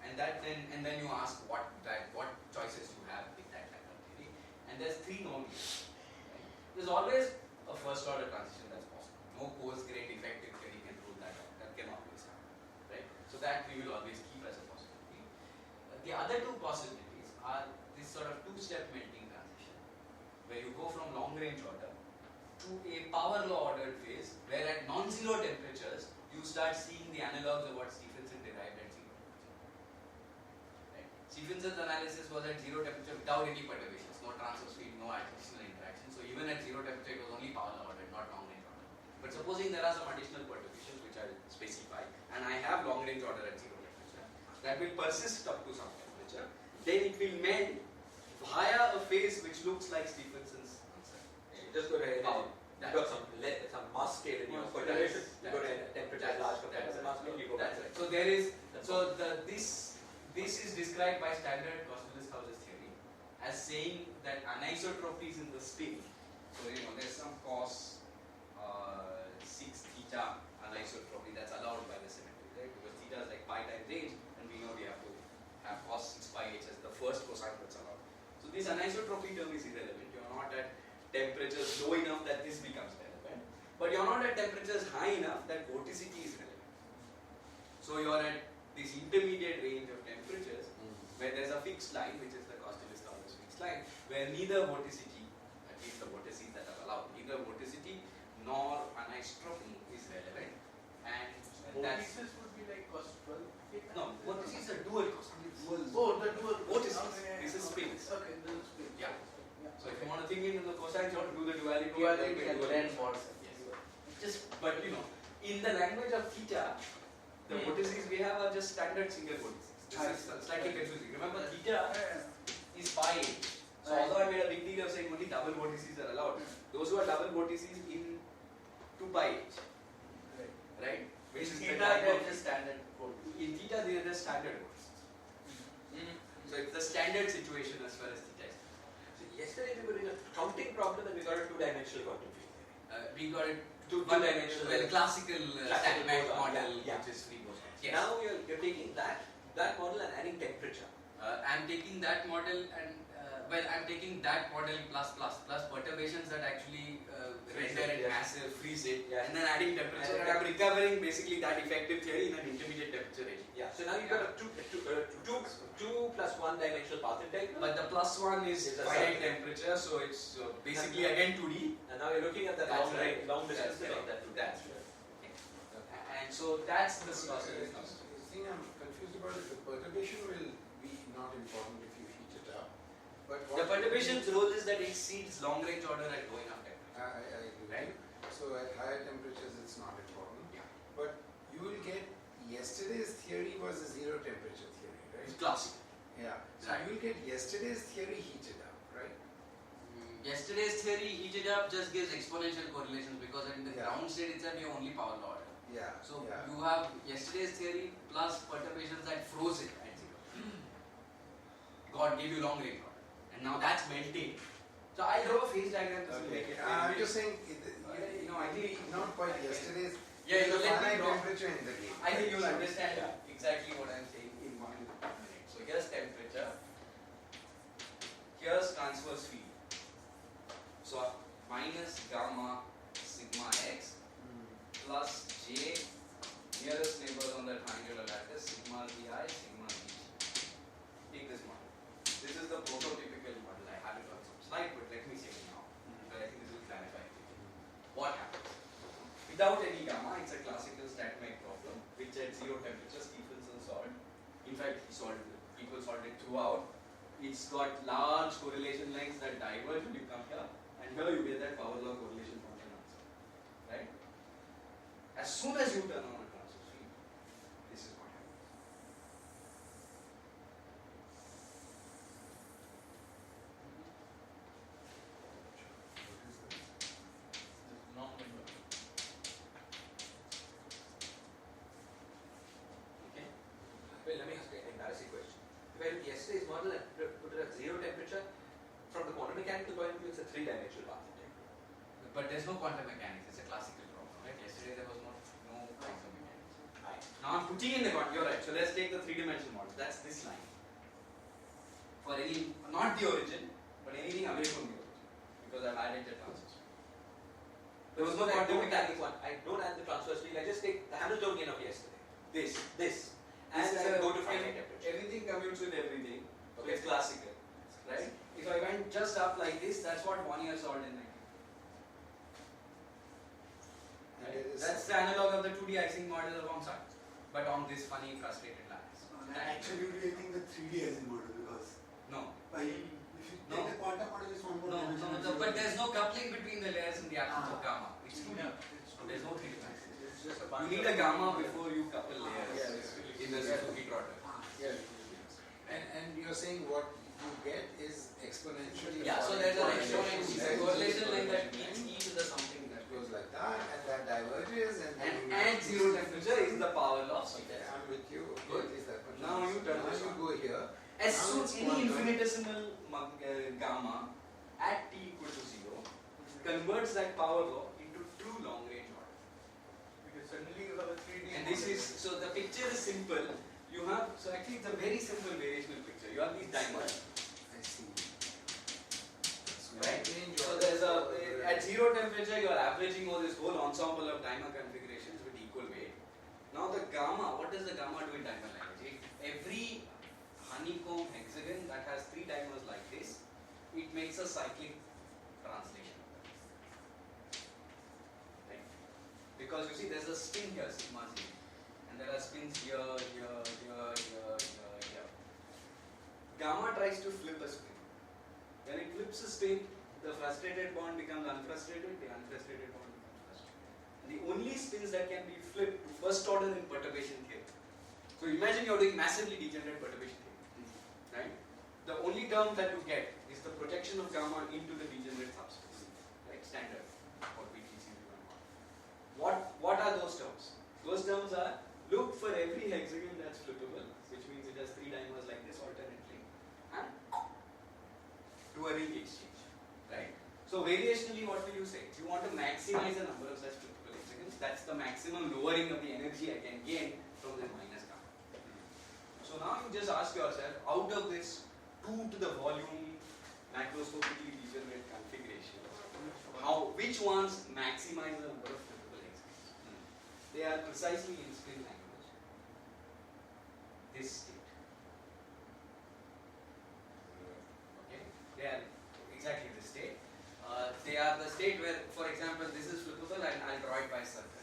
and then you ask what choices you have with that Landau theory, and there's three known cases, right? There's always a first order transition that's possible. No post-grade effective theory can rule that out. That can always happen, right? So that we will always keep as a possibility. The other two possibilities are this sort of two-step melting transition, where you go from long-range order to a power law ordered phase, where at non-zero temperatures you start seeing the analogs of what Stephenson derived at zero temperature. Right? Stephenson's analysis was at zero temperature without any perturbations, no transfer speed, no additional interaction. So even at zero temperature it was only power law ordered, not long-range order. But supposing there are some additional perturbations which I'll specify, and I have long-range order at zero temperature, that will persist up to some temperature, then it will melt via a phase which looks like Stephenson's answer. You just go ahead and you've got some mass scale in your perturbation, you go to a temperature large compared to the mass scale, you go back. That's right. So there is, this is described by standard Kosterlitz-Thouless theory as saying that anisotropies in the spin, so there's some cos 6 theta anisotropy that's allowed by the symmetry, right? Because theta is like pi times h, and we know we have to have cos 6 pi h as the first cosine that's allowed. So this anisotropy term is irrelevant. You're not at temperatures low enough that this becomes relevant, but you're not at temperatures high enough that vorticity is relevant. So you're at this intermediate range of temperatures where there's a fixed line, which is the Kosterlitz-Thouless fixed line, where neither vorticity, at least the vortices that are allowed, neither vorticity nor anisotropy is relevant, and that's Vortices would be like cos 12. no, vortices are dual cosines. Oh, the dual. Vortices. Okay, This is spins. Okay, this is spins. Yeah. Yeah. So if you want to think in the cosines, you want to do the duality, Duality and dual- then mods. Yes. Just, but in the language of theta, the vortices we have are just standard single vortices. This is slightly confusing. Remember, theta is pi h. So although I made a big deal of saying only double vortices are allowed, those who are double vortices in 2 pi h, right? Which is the Theta, type they're of, just standard vortices. in theta they are just standard vortices. So it's the standard situation as far as theta is. So yesterday we were in a counting problem and we got a two-dimensional quantum field theory. We got it Two-dimensional. well, classical Classical model, yeah. which is free boson. Yes. Now you're taking that model and adding temperature. I'm taking that model and I'm taking that model plus perturbations that actually Freeze render it, it yeah. massive, freeze it, Yeah. and then adding temperature. And And I'm recovering basically that effective theory in an intermediate temperature regime. Yeah. So now you've got a two plus one dimensional path integral. But the plus one is It's a finite circle. temperature, so it's basically again 2D. And now you're looking at that That's long, right. long distance That's of right. that two That's dimensional. And so that's the The process. thing I'm confused about is the perturbation will be not important if you heat it up. But The perturbation's role is that it exceeds long range order at low enough temperature. I agree. Right. So at higher temperatures it's not important. you will get yesterday's theory was a zero temperature theory, right? It's classic. Yeah. So Right. you will get yesterday's theory heated up, right? Yesterday's theory heated up just gives exponential correlations because in the Yeah. ground state itself you have only power law. Yeah. So yeah. you have yesterday's theory plus perturbations that froze it at zero. God gave you long range order. And now that's melting. So I draw a phase diagram to Okay. make it I'm very just saying, I think not quite yesterday's. Yeah, there's a let me finite draw. temperature in the game. I think right? you'll So- understand exactly what I'm saying in 1 minute. So here's temperature. Here's transverse field. So minus gamma sigma x plus j nearest neighbors on the triangular lattice sigma zi sigma g. Take this model. This is the prototypical model. I have it on some slide, but let me say it now. Because I think this will clarify it. What happens? Without any gamma, it's a classical stat-mech problem, which at zero temperature Stephenson solved. In fact, he solved it. People solved it throughout. It's got large correlation lines that diverge when you come here, and here you get that power law correlation function answer. Right? As soon as you turn on a transverse field, this is what happens. Okay? Well, let me ask you an embarrassing question. If I look at yesterday's model and put it at zero temperature, from the quantum mechanical point of view, it's a three-dimensional path. But there's no quantum mechanics, it's a classical problem, right? Yesterday there was no quantum mechanics. Right. Now I'm putting in the quantum, you're right. So let's take the three-dimensional model. That's this line. For any, not the origin, but anything away from the origin. Because I've added the transverse. There was no quantum mechanics. I don't add the transverse field. I just take the Hamiltonian of yesterday. This. And This is I a- go to finite temperature. Everything commutes with everything. So Okay. it's classical. Right? If I went just up like this, that's what 1 year solved in 19. And there is That's the analog of the 2D icing model of Wong-Sung, but on this funny frustrated lattice. Actually, do you think the 3D as in model because No, if you No. take the quantum model is one more dimension. but there's no coupling between the layers in the absence of gamma. It's 2D. Yeah. There's no 3D max. It's just a You bunch need of- a gamma before you couple layers Yeah, in the Suzuki order. Yeah. And you're saying what you get is exponentially. Yeah, so falling there's an correlation. exponential There is correlation line that correlation. eats e to the something that Goes like that, and that diverges, and then and you- at zero temperature is the power law. Okay, I'm with you. Okay, Good. at least that much. Now you turn Now this you on. go here. As Now soon it's any quantum. infinitesimal gamma at t equal to 0 converts that power law into true long range order. Because suddenly you have a 3D. And this is, so the picture is simple. You have, so actually it's a very simple variational picture. You have these diamonds, I see. right? Range So order there's for- at zero temperature you are averaging all this whole ensemble of dimer configurations with equal weight. Now the gamma, what does the gamma do in dimer language? Every honeycomb hexagon that has 3 dimers like this, it makes a cyclic translation of that. Right? Because you see there's a spin here, sigma z, and there are spins here. Gamma tries to flip a spin. When it flips a spin, the frustrated bond becomes unfrustrated, the unfrustrated bond becomes frustrated. And the only spins that can be flipped to first order in perturbation theory. So imagine you're doing massively degenerate perturbation theory, right? The only term that you get is the projection of gamma into the degenerate subspace, right? Standard, what we teach in What are those terms? Those terms are, look for every hexagon that's flippable, which means it has 3 dimers like this alternately, and do a ring exchange, right? So variationally, what will you say? You want to maximize the number of such flippable hexagons. That's the maximum lowering of the energy I can gain from this minus gamma. So now you just ask yourself, out of this 2 to the volume macroscopically degenerate configuration, which ones maximize the number of flippable hexagons? They are precisely in spin language this state. Okay, they are exactly this state. They are the state where, for example, this is flippable and I'll draw it by circle.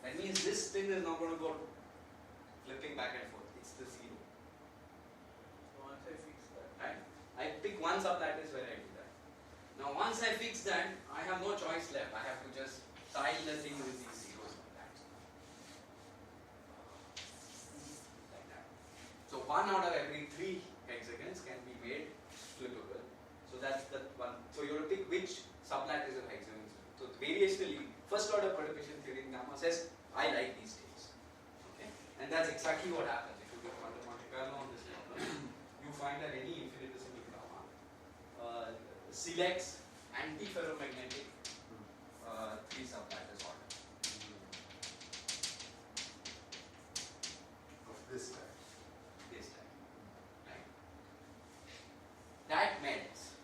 That means this spin is not going to go flipping back and forth. It's the 0. Once I fix that. Right? I pick one sublattice where I do that. Now once I fix that, I have no choice left. I have to just tile the thing with these zeros like that. first order perturbation theory in gamma says, I like these states. Okay? And that's exactly what happens. If you do quantum Monte Carlo on this problem, you find that any infinitesimal gamma selects antiferromagnetic three-sublattice order. Of this type. This type. Right? That melts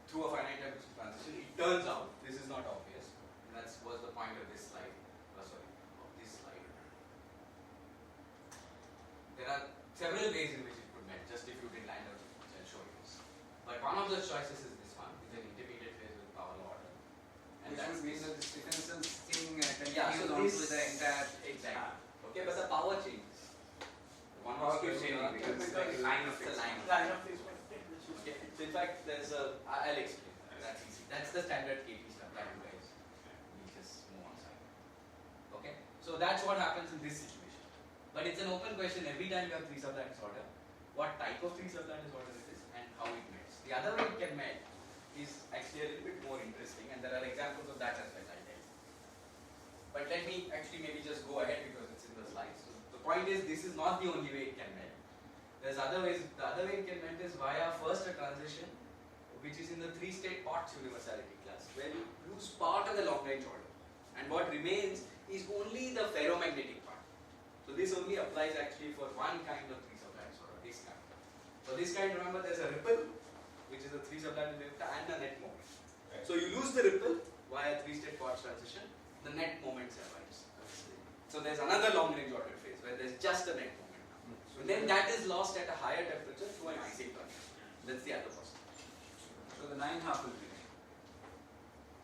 through a finite time crystal transition. It turns out, this is not obvious, and that was the point of this slide. Of this slide. There are several ways in which it could melt, just if you did land out, which I'll show you this. But one of those choices is this one, with an intermediate phase with power law order. And Which that's would mean this. that the Stephenson's thing Yeah, continues so on this to the entire. exactly. Okay, but the power changes. The one Power was keeps going changing up, because it's like the line of fixed. the line. Line of this one. Okay, so in fact, there's a. I'll explain. That's easy. That's the standard KT stuff that you guys. We just move on side. Okay, so that's what happens in this situation. But it's an open question every time you have three-sublattice order. What type of three-sublattice order it is and how it melts. The other way it can melt is actually a little bit more interesting, and there are examples of that as well. I'll tell you. But let me actually maybe just go ahead because it's in the slides. So the point is, this is not the only way it can melt. There's other ways. The other way it can melt is via first a transition, which is in the three-state Potts universality class, where you lose part of the long-range order, and what remains is only the ferromagnetic part. So this only applies actually for one kind of three-sublattice order, this kind. For this kind, remember, there's a ripple, which is a three-sublattice vector, and a net moment. Right. So you lose the ripple via three-state Potts transition. The net moment survives. So there's another long-range ordered phase where there's just a net moment. So then that is lost at a higher temperature through an icing current. That's the other possibility. So the 9 half will remain.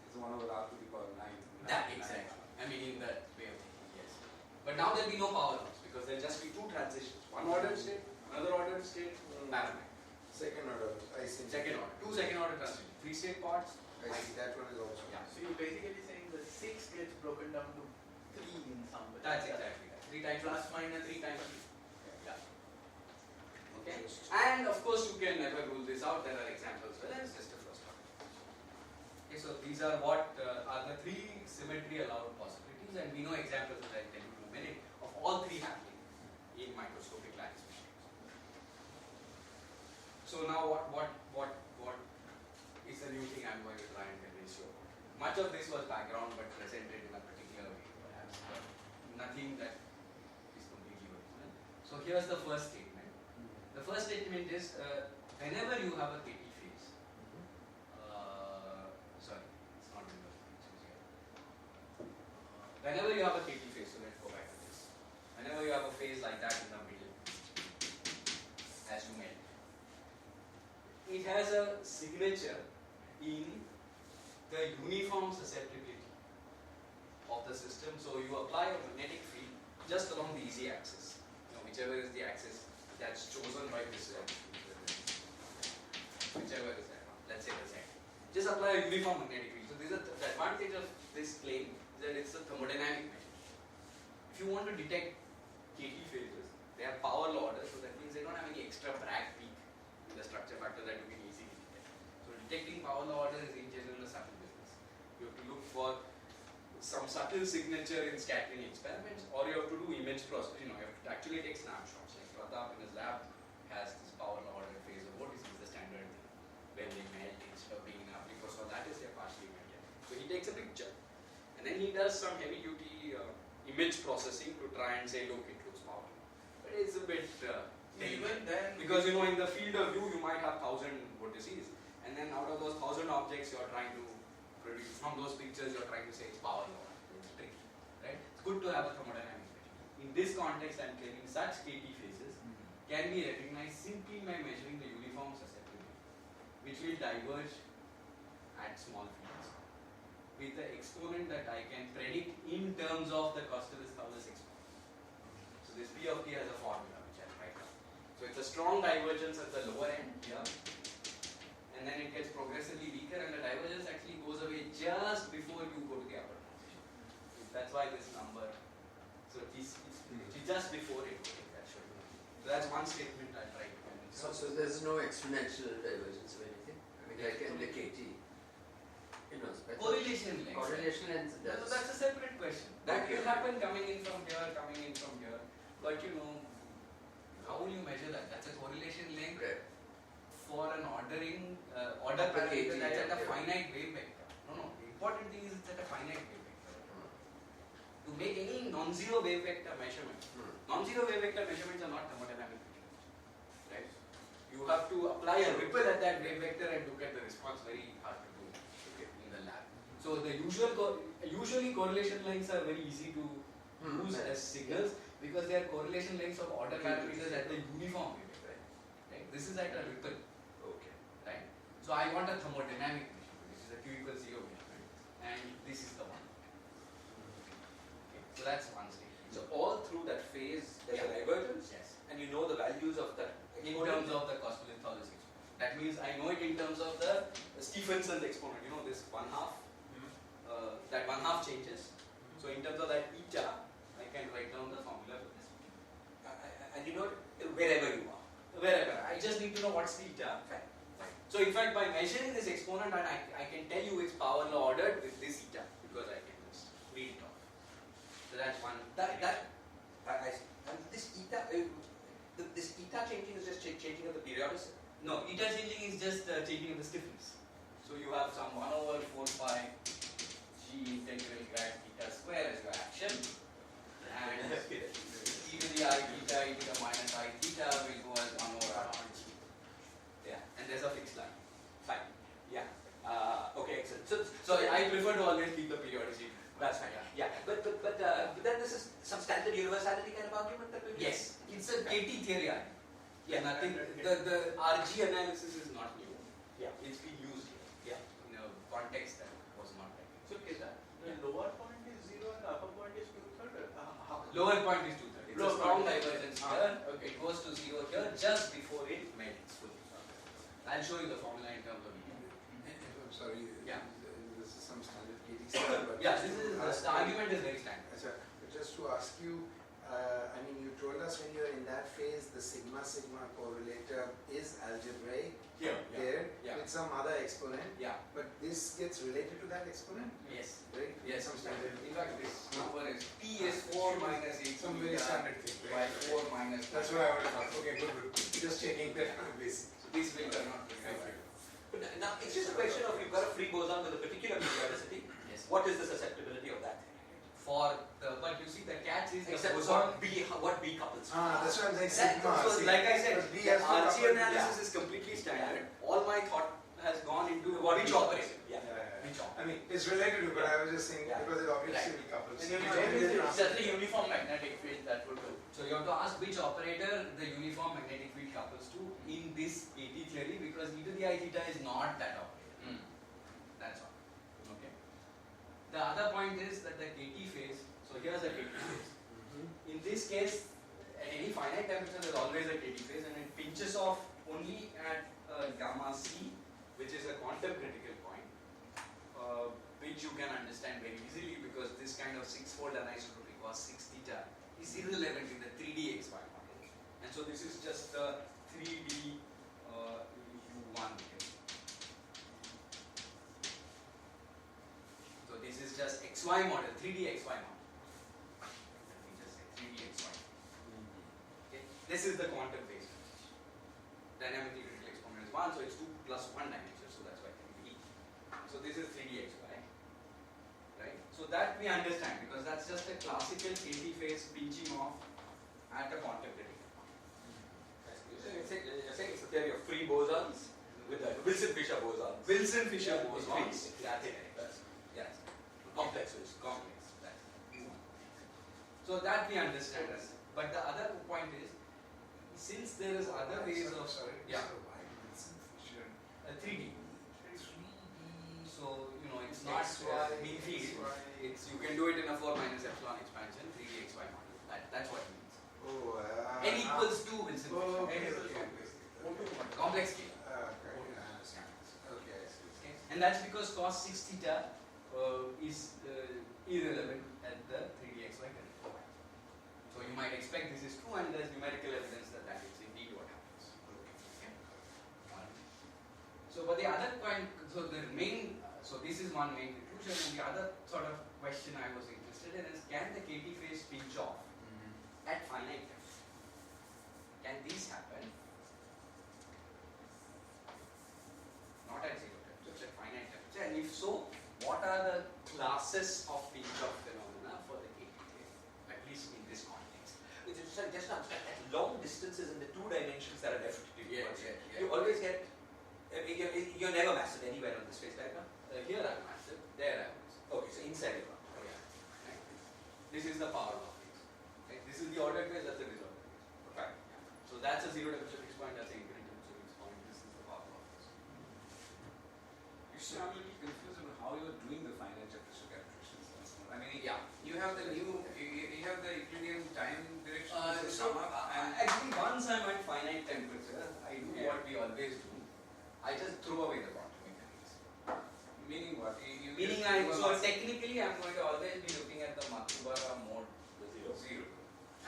It's 1 over r to the power 9. That exactly. I mean, in that way of thinking, yes. But now there'll be no power loss because there'll just be two transitions. One ordered state, another ordered state, paramagnet. Second order, I see. Second order. Two second order transitions. Three-state Potts. I see, that one is also. Yeah. So you're basically saying the 6 gets broken down to 3 in some way. That's exactly that. 3 times Plus minus 3 times 3. Yeah. Okay. And of course, you can never rule this out. There are examples. Well, that's just a first order. Okay, so these are what are the 3 symmetry allowed possibilities, and we know examples that I'll tell you in a minute of all 3 happening in microscopic lattice machines. So now what is the new thing I'm going to try and convince you about? Much of this was background but presented in a particular way perhaps, but nothing that is completely original. So here's the first statement. The first statement is whenever you have a KT phase, sorry, it's not in the pictures here. Whenever you have a KT phase, so let's go back to this. Whenever you have a phase like that in the middle, as you melt, it has a signature in the uniform susceptibility of the system. So you apply a magnetic field just along the easy axis, whichever is the axis that's chosen by this whichever is that one, let's say the Z. Just apply a uniform magnetic field. So this is the advantage of this claim is that it's a thermodynamic measure. If you want to detect KT phases, they have power law order, so that means they don't have any extra Bragg peak in the structure factor that you can easily detect. So detecting power law order is in general a subtle business. You have to look for some subtle signature in scattering experiments, or you have to do image process. You have to actually take snapshots. Like Pratap in his lab has this power law order phase of what is the standard thing. When they melt, instead of being in a because for that is they're partially melted. So he takes a picture, and then he does some heavy duty image processing to try and say, look, it looks power. But it's a bit Even then, because in the field of view you might have 1,000 vortices, and then out of those 1,000 objects you're trying to produce from those pictures you're trying to say it's power law. It's tricky, right? It's good to have a thermodynamic measure. In this context, I'm claiming such KT phases can be recognized simply by measuring the uniform susceptibility, which will diverge at small fields with the exponent that I can predict in terms of the Kosterlitz-Thouless exponent. So this P of T has a formula which I'll write down. So it's a strong divergence at the lower end here, and then it gets progressively weaker, and the divergence actually goes away just before you go to the upper transition. That's why this number, so it's just before it goes. So that's one statement I'll try to convince. So there's no exponential divergence or anything? I mean, like in the KT. Correlation length. Correlation length. So that's a separate question. That will happen coming in from here, But you know, how will you measure that? That's a correlation length for an order parameter that's at a finite wave vector. No. The important thing is it's at a finite wave vector. To make any non-zero wave vector measurement, non-zero wave vector measurements are not thermodynamic measurements. Right? You have to apply a ripple at that wave vector and look at the response. Very hard to do in the lab. So the usually correlation lengths are very easy to use as signals because they are correlation lengths of order parameters at the uniform wave vector. Right? This is at a ripple. Right? So I want a thermodynamic measurement. This is a Q equals 0 measurement, and this is the one. Okay. So that's one state. So all through that phase, there's a divergence, and you know the values of that In terms of the Kosterlitz-Thouless exponent. That means I know it in terms of the Stephenson's exponent. You know this 1/2. That 1/2 changes. So in terms of that eta, I can write down the formula for this. and you know it wherever you are. Wherever. I just need to know what's the eta. So in fact, by measuring this exponent, and I can tell you it's power law ordered with this eta because I can just read it off. So that's one. I see. And this eta, this eta changing is just changing of the periodicity. No, eta changing is just changing of the stiffness. So you have some 1/4 pi g integral grad theta square as your action, and e to the I theta e to the minus I theta will go as 1/r. Yeah, and there's a fixed line. Fine. Yeah. Okay, excellent. So I prefer to always keep the periodicity. That's fine. Yeah. But then this is some standard universality kind of argument that we Yes, it's a KT theory. Yeah, nothing. The RG analysis is not new. Yeah. It's been used here. Yeah. In a context that was not like. So Kedar, the lower point is 0 and the upper point is 2/3. Lower point is 2/3. It's a Lower strong point. divergence here. Okay. It goes to 0 here just before it melts fully. I'll show you the formula in terms of eta. I'm sorry. Yeah. This is some standard KT style, but Yeah, this is the argument is very standard. But just to ask you, I mean, you told us when you're in that phase, the sigma correlator is algebraic there with some other exponent. Yeah. But this gets related to that exponent, Yes. right? Yes. Some standard. In fact, this number is P is 4 minus 8 Some very standard thing, by right? 4 minus. That's what I would have thought. Okay, good. Just checking that base. So this will turn out to be Thank you. But now it's just a question of you've got a free boson with a particular periodicity. Yes. What is the susceptibility of that? But you see the catch is the Except boson. what B couples. That's why I'm like That, sigma. so like I said, But B the has to RG couple- analysis is completely standard. All my thought has gone into What which B operator. Yeah. Which operator. I mean, it's related to, but I was just saying Yeah. because it obviously couples. And it's just a uniform magnetic field that would do. So you have to ask which operator the uniform magnetic field couples to in this KT theory because e to the I theta is not that operator. That's all. Okay. The other point is that the KT phase. So here's a KT phase. In this case, at any finite temperature, there's always a KT phase, and it pinches off only at gamma c, which is a quantum critical point, which you can understand very easily because this kind of 6-fold anisotropic cos 6 theta is irrelevant in the 3D XY model. And so this is just the 3D U1 here. So this is just XY model, 3D XY model. Let me just say 3D XY. Okay. This is the quantum phase. Dynamically critical exponent is 1, so it's 2 plus 1 dimension, so that's why it can be E. So this is 3D XY. Right? So that we understand because that's just a classical KT phase pinching off at a quantum critical point. You're saying it's a theory of free bosons with the Wilson-Fisher bosons. Wilson-Fisher Yeah, bosons. that's That's it. it. Yes. Complexes. Complex. That's it. So that we understand as. But the other point is, since there is other ways of yeah. A 3D. So you know it's not mean field. It's you can do it in a 4 minus epsilon expansion 3D XY model. That's what it means. N equals 2 Wilson. Okay. N equals 2. Complex scale. Okay. Okay. And that's because cos 6 theta is irrelevant at the 3D XY critical point. So you might expect this is true, and there's numerical evidence that that is indeed what happens. Okay. Alright. So, but the other point, so the main So this is one main conclusion, and the other sort of question I was interested in is, can the KT phase pinch off at finite depth? Can these happen? Not at zero temperature, at finite temperature, and if so, what are the classes of pinch off phenomena for the KT phase, at least in this context? Which is just to understand, at long distances in the two dimensions that are definitive, Yeah. you always get, you're never massive anywhere on this space diagram. Here I'm massive, there I'm massive. Okay, so inside your Oh, yeah. Right. This is the power law phase. Okay. This is the ordered phase, that's the disordered phase. Right. So that's a zero temperature fixed point, that's an infinite temperature fixed point. This is the power law phase. You see, I'm a little confused about how you're doing the finite temperature calculations. I mean, Yeah. you have the you have the Euclidean time direction So come up and actually, once I'm at finite temperature, I do Yeah. what we always do. I just throw away the bottom integers. meaning what? Meaning, technically I'm going to always be looking at the Matsubara mode, the zero.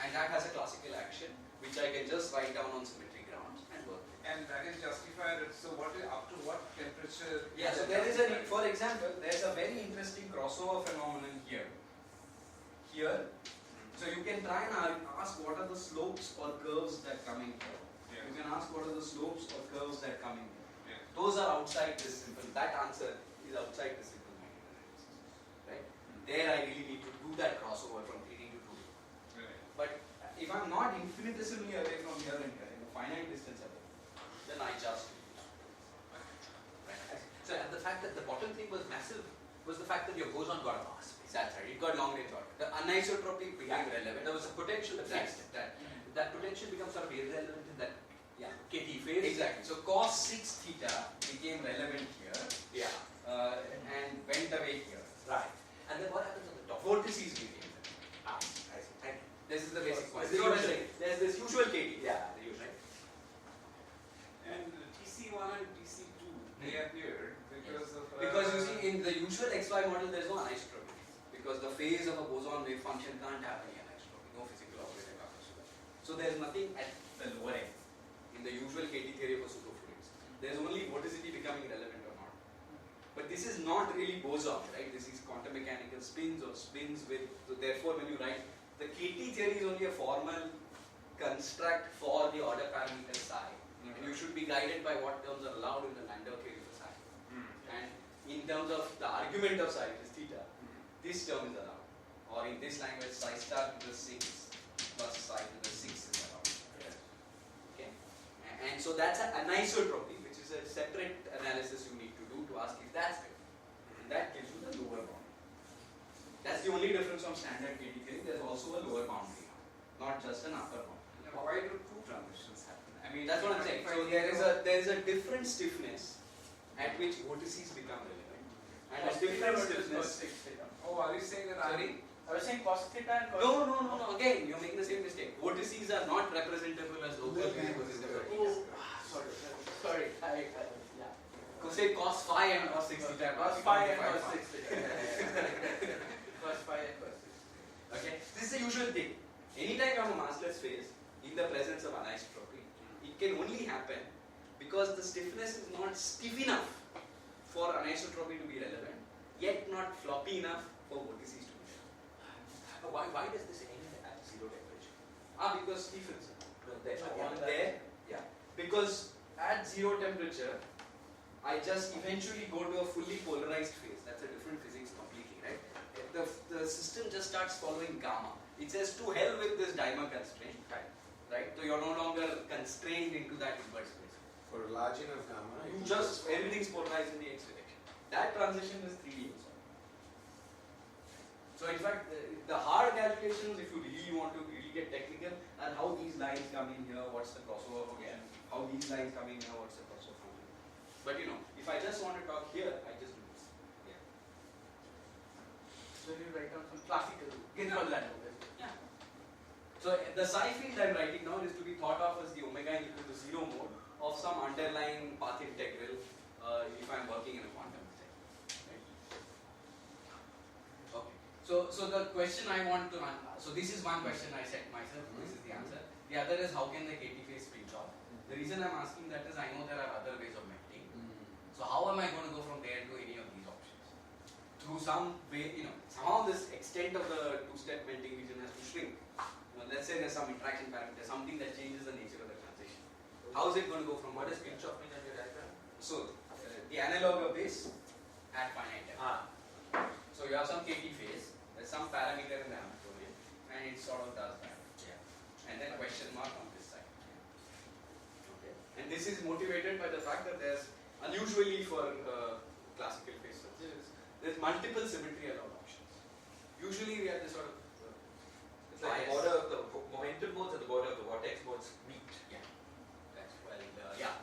And that has a classical action, which I can just write down on symmetry grounds and work with. And that is justified. So what is up to what temperature? Yeah, so there is for example, there's a very interesting crossover phenomenon here. So you can try and ask what are the slopes or curves that come in here. Yeah. You can ask what are the slopes or curves that come in here. Yeah. Those are outside this simple. That answer is outside the simple magnetic analysis. Right? There I really need to do that crossover from 3D to 2D. Right. But if I'm not infinitesimally away from here and here, in a finite distance away, then I just do it. Right? So, and the fact that the bottom thing was massive was the fact that your boson got a mass. That's right. It got long range order. The anisotropy became relevant. There was a potential that fixed it. That potential becomes sort of irrelevant in that KT phase. Exactly. So cos 6 theta became relevant here. Yeah. And went away here. Right. And then what happens on the top? Vortices became relevant. I see. Thank you. This is the basic point. There's this usual KT. Yeah, the usual. And TC1 and TC2 they appeared because of Because you see, in the usual XY model, there is no anisotropy. Because the phase of a boson wave function can't have any anisotropy. No physical operator comes to that. So there is nothing at the lower end. In the usual KT theory for superfluids, there is only vorticity becoming relevant or not. But this is not really boson, right? This is quantum mechanical spins or spins with. So therefore, when you write the KT theory is only a formal construct for the order parameter psi, and you should be guided by what terms are allowed in the Landau theory for psi. And in terms of the argument of psi, which is theta, this term is allowed. Or in this language, psi star to the 6 plus psi to the 6 is allowed. Okay? And so that's an anisotropy, which is a separate analysis you need to do to ask if that's good. And that gives you the lower boundary. That's the only difference from standard KT theory. There's also a lower boundary, not just an upper boundary. Yeah, why do two transitions happen? I mean, That's what I'm saying. So there is a different stiffness at which vortices become relevant, and a different stiffness. Oh, are you saying that? Sorry? I was saying cos theta and cos. No. Again, you're making the same mistake. Vortices are not representable as local variables in the vertices. Sorry. Yeah. Say cos phi and cos 6 theta. Cos phi and cos 6 theta. Cos phi and cos 6. Okay, this is the usual thing. Anytime you have a massless phase in the presence of anisotropy, it can only happen because the stiffness is not stiff enough for anisotropy to be relevant, yet not floppy enough for vortices to be relevant. Why does this end at zero temperature? Because stiffens. There. Yeah. Because at zero temperature, I just eventually go to a fully polarized phase. That's a different physics completely, right? The system just starts following gamma. It says to hell with this dimer constraint, right? So you're no longer constrained into that inverse space. For large enough gamma, You just, everything's polarized in the x direction. That transition is 3D also. So in fact, the hard calculations, if you really want to really get technical, are how these lines come in here, what's the crossover function, how these lines come in here, what's the crossover function. But you know, if I just want to talk here, I just do this. Yeah. So you write down some classical Landau. Yeah. So the psi field I'm writing now is to be thought of as the omega n equal to 0 mode of some underlying path integral if I'm working in a quantum state. Right? Okay. So the question I want to so this is one question I set myself, this is the answer. The other is how can the KT phase pinch off? The reason I'm asking that is I know there are other ways of melting. So how am I going to go from there to any of these options? through some way, somehow this extent of the two-step melting region has to shrink. Let's say there's some interaction parameter, something that changes the nature of the transition. How is it going to go from What what does is pinch off mean on your diagram? So, the analog of this at finite time. So you have some KT phase, there's some parameter in the ambit domain, and it sort of does that. Yeah. And then question mark on this side. Okay. And this is motivated by the fact that there's, unusually for classical phase structures, there's multiple symmetry allowed options. Usually we have this sort of It's like the border of the momentum modes and the border of the vortex modes meet. Yeah. That's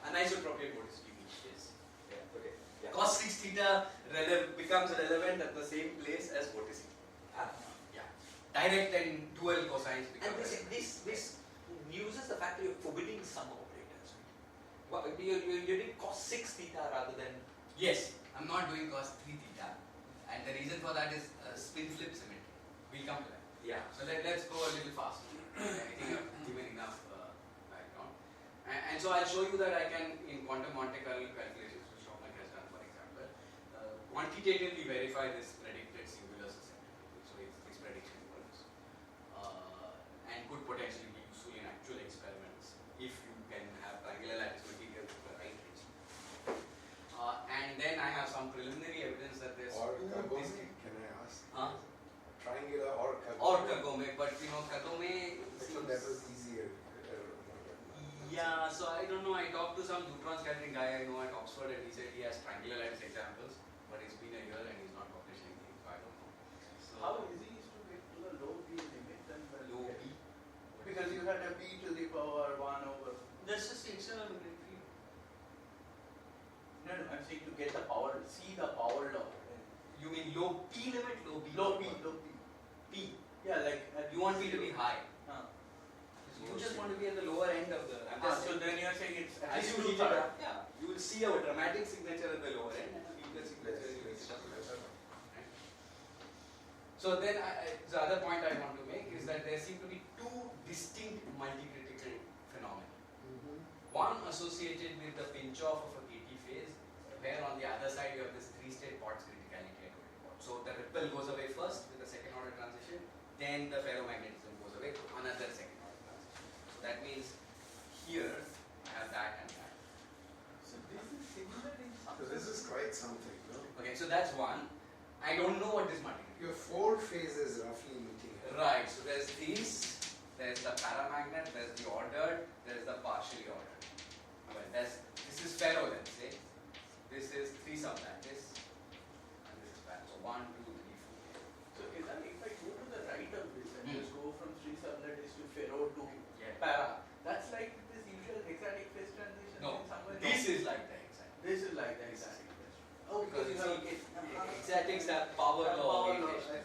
anisotropy vorticity meet is. Yeah. Okay. Yeah. Cos 6 theta becomes relevant at the same place as vorticity. Yeah. Direct and dual cosines become And relevant. this uses the fact that you're forbidding some operators. Well, you're doing cos 6 theta rather than. Yes, I'm not doing cos 3 theta, and the reason for that is spin flip symmetry. We'll come to that. Yeah. So let's go a little faster. I think I've given enough background. And so I'll show you that I can, in quantum Monte Carlo calculations, which Shopman has done, for example, quantitatively verify this predicted singular susceptibility. So it's this prediction works. And could potentially be useful in actual experiments if you can have triangular lattice material with the right reason. And then I have some preliminary evidence that there's Or two Kagome, distinct. can I ask? Huh? Triangular or Kagome? Or Kagome, but Kagome I thought that was easier. Yeah, so I don't know, I talked to some neutron scattering guy I know at Oxford and he said he has triangular lattice examples, but it's been a year and he's not published anything, so I don't know. So How easy is to get to the low P limit and the low P? Because you had a P to the power 1 over. That's just the external magnetic field. No, I'm saying to get the power, see the power law. You mean low P limit, low P? Low P, low P. P. Yeah, like. You want P to be high. Huh. You just want to be at the lower end of the. I'm just So then you're saying it's at as least you heat it 2/3. up, yeah, you will see a dramatic signature at the lower end and a weaker signature you will see at the lower end. Right? So then, the other point I want to make is that there seem to be two distinct multi-critical phenomena. One associated with the pinch-off of a KT phase, where on the other side you have this three-state Potts criticality at order. So the ripple goes away first with the second order transition, then the ferromagnetism goes away to another second order transition. So that means here I have that and that. So this is similar in some So this is quite something, no? Okay, so that's one. I don't know what this multi-critical. Your four phases roughly meeting. Right, so there's these, there's the paramagnet, there's the ordered, there's the partially ordered. Well, this is ferro, let's say. This is three-sublattice, and this is ferro. So 1, 2, 3, 4. So Kedar, if I go to the right of this and Hmm. just go from three-sublattice to ferro to Yeah. para, that's like this usual hexatic phase transition No, in somewhere. this is like the exact. This is like the hexatic phase. Oh, Because because you you have see, exactics have power law. Power law. orientation.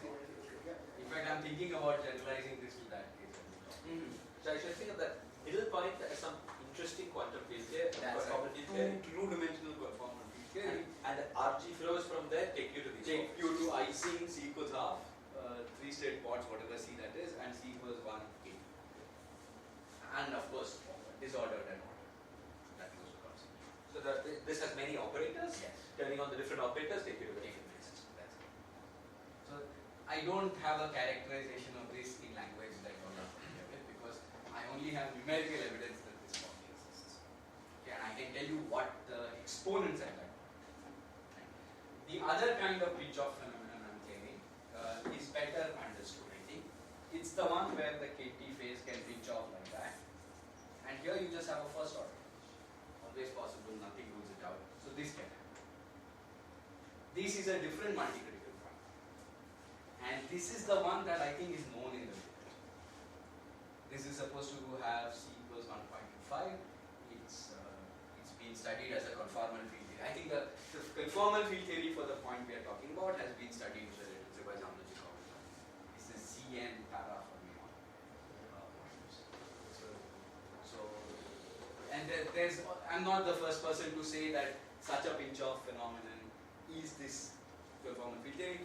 In fact, I'm thinking about generalizing this to that case. So I should think of that middle point as some interesting quantum field theory, That's probability theory, two-dimensional conformal field theory. and the RG flows from there take you to these. Take you to Ising C equals half, three-state Potts, whatever C that is, and C equals 1, 8. And of course, disordered and ordered. That goes across. So that this has many operators. Yes. Turning on the different operators take you to the Take different it places. That's it. So I don't have a characterization of this in language that all are familiar with because I only have numerical evidence that this property exists. Okay, and I can tell you what the exponents are like. The other kind of pinch-off phenomenon I'm claiming is better understood, I think. It's the one where the KT phase can pinch off like that. And here you just have a first order. Always possible, nothing rules it out. So this can happen. This is a different multi-critical point. And this is the one that I think is known in the literature. This is supposed to have C equals 1.25. It's been studied as a conformal field theory. I think the conformal field theory for the point we are talking about has been studied in the literature by Damle. This is CN para fermion. And I'm not the first person to say that such a pinch-off phenomenon is this conformal field theory.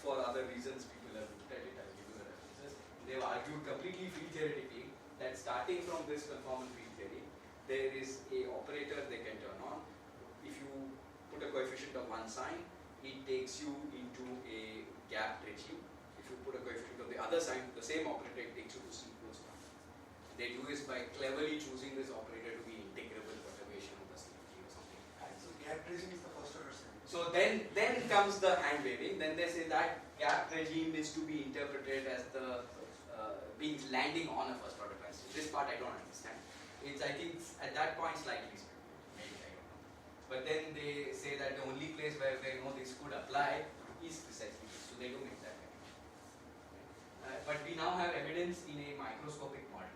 For other reasons, people have looked at it. I'll give you the references. They've argued completely field theoretically that starting from this conformal field theory, there is a operator they can turn on. If you put a coefficient of one sign, it takes you into a gap regime. If you put a coefficient on the other side, the same operator, it takes you to C equals 1. They do this by cleverly choosing this operator to be integrable perturbation of the symmetry or something. So gap regime is the first order sign. So then comes the hand waving. Then they say that gap regime is to be interpreted as the being landing on a first order transistor. This part I don't understand. It's, I think at that point slightly speculative. Maybe, I don't know. But then they say that the only place where they know this could apply is precisely this. So they do make that connection. But we now have evidence in a microscopic model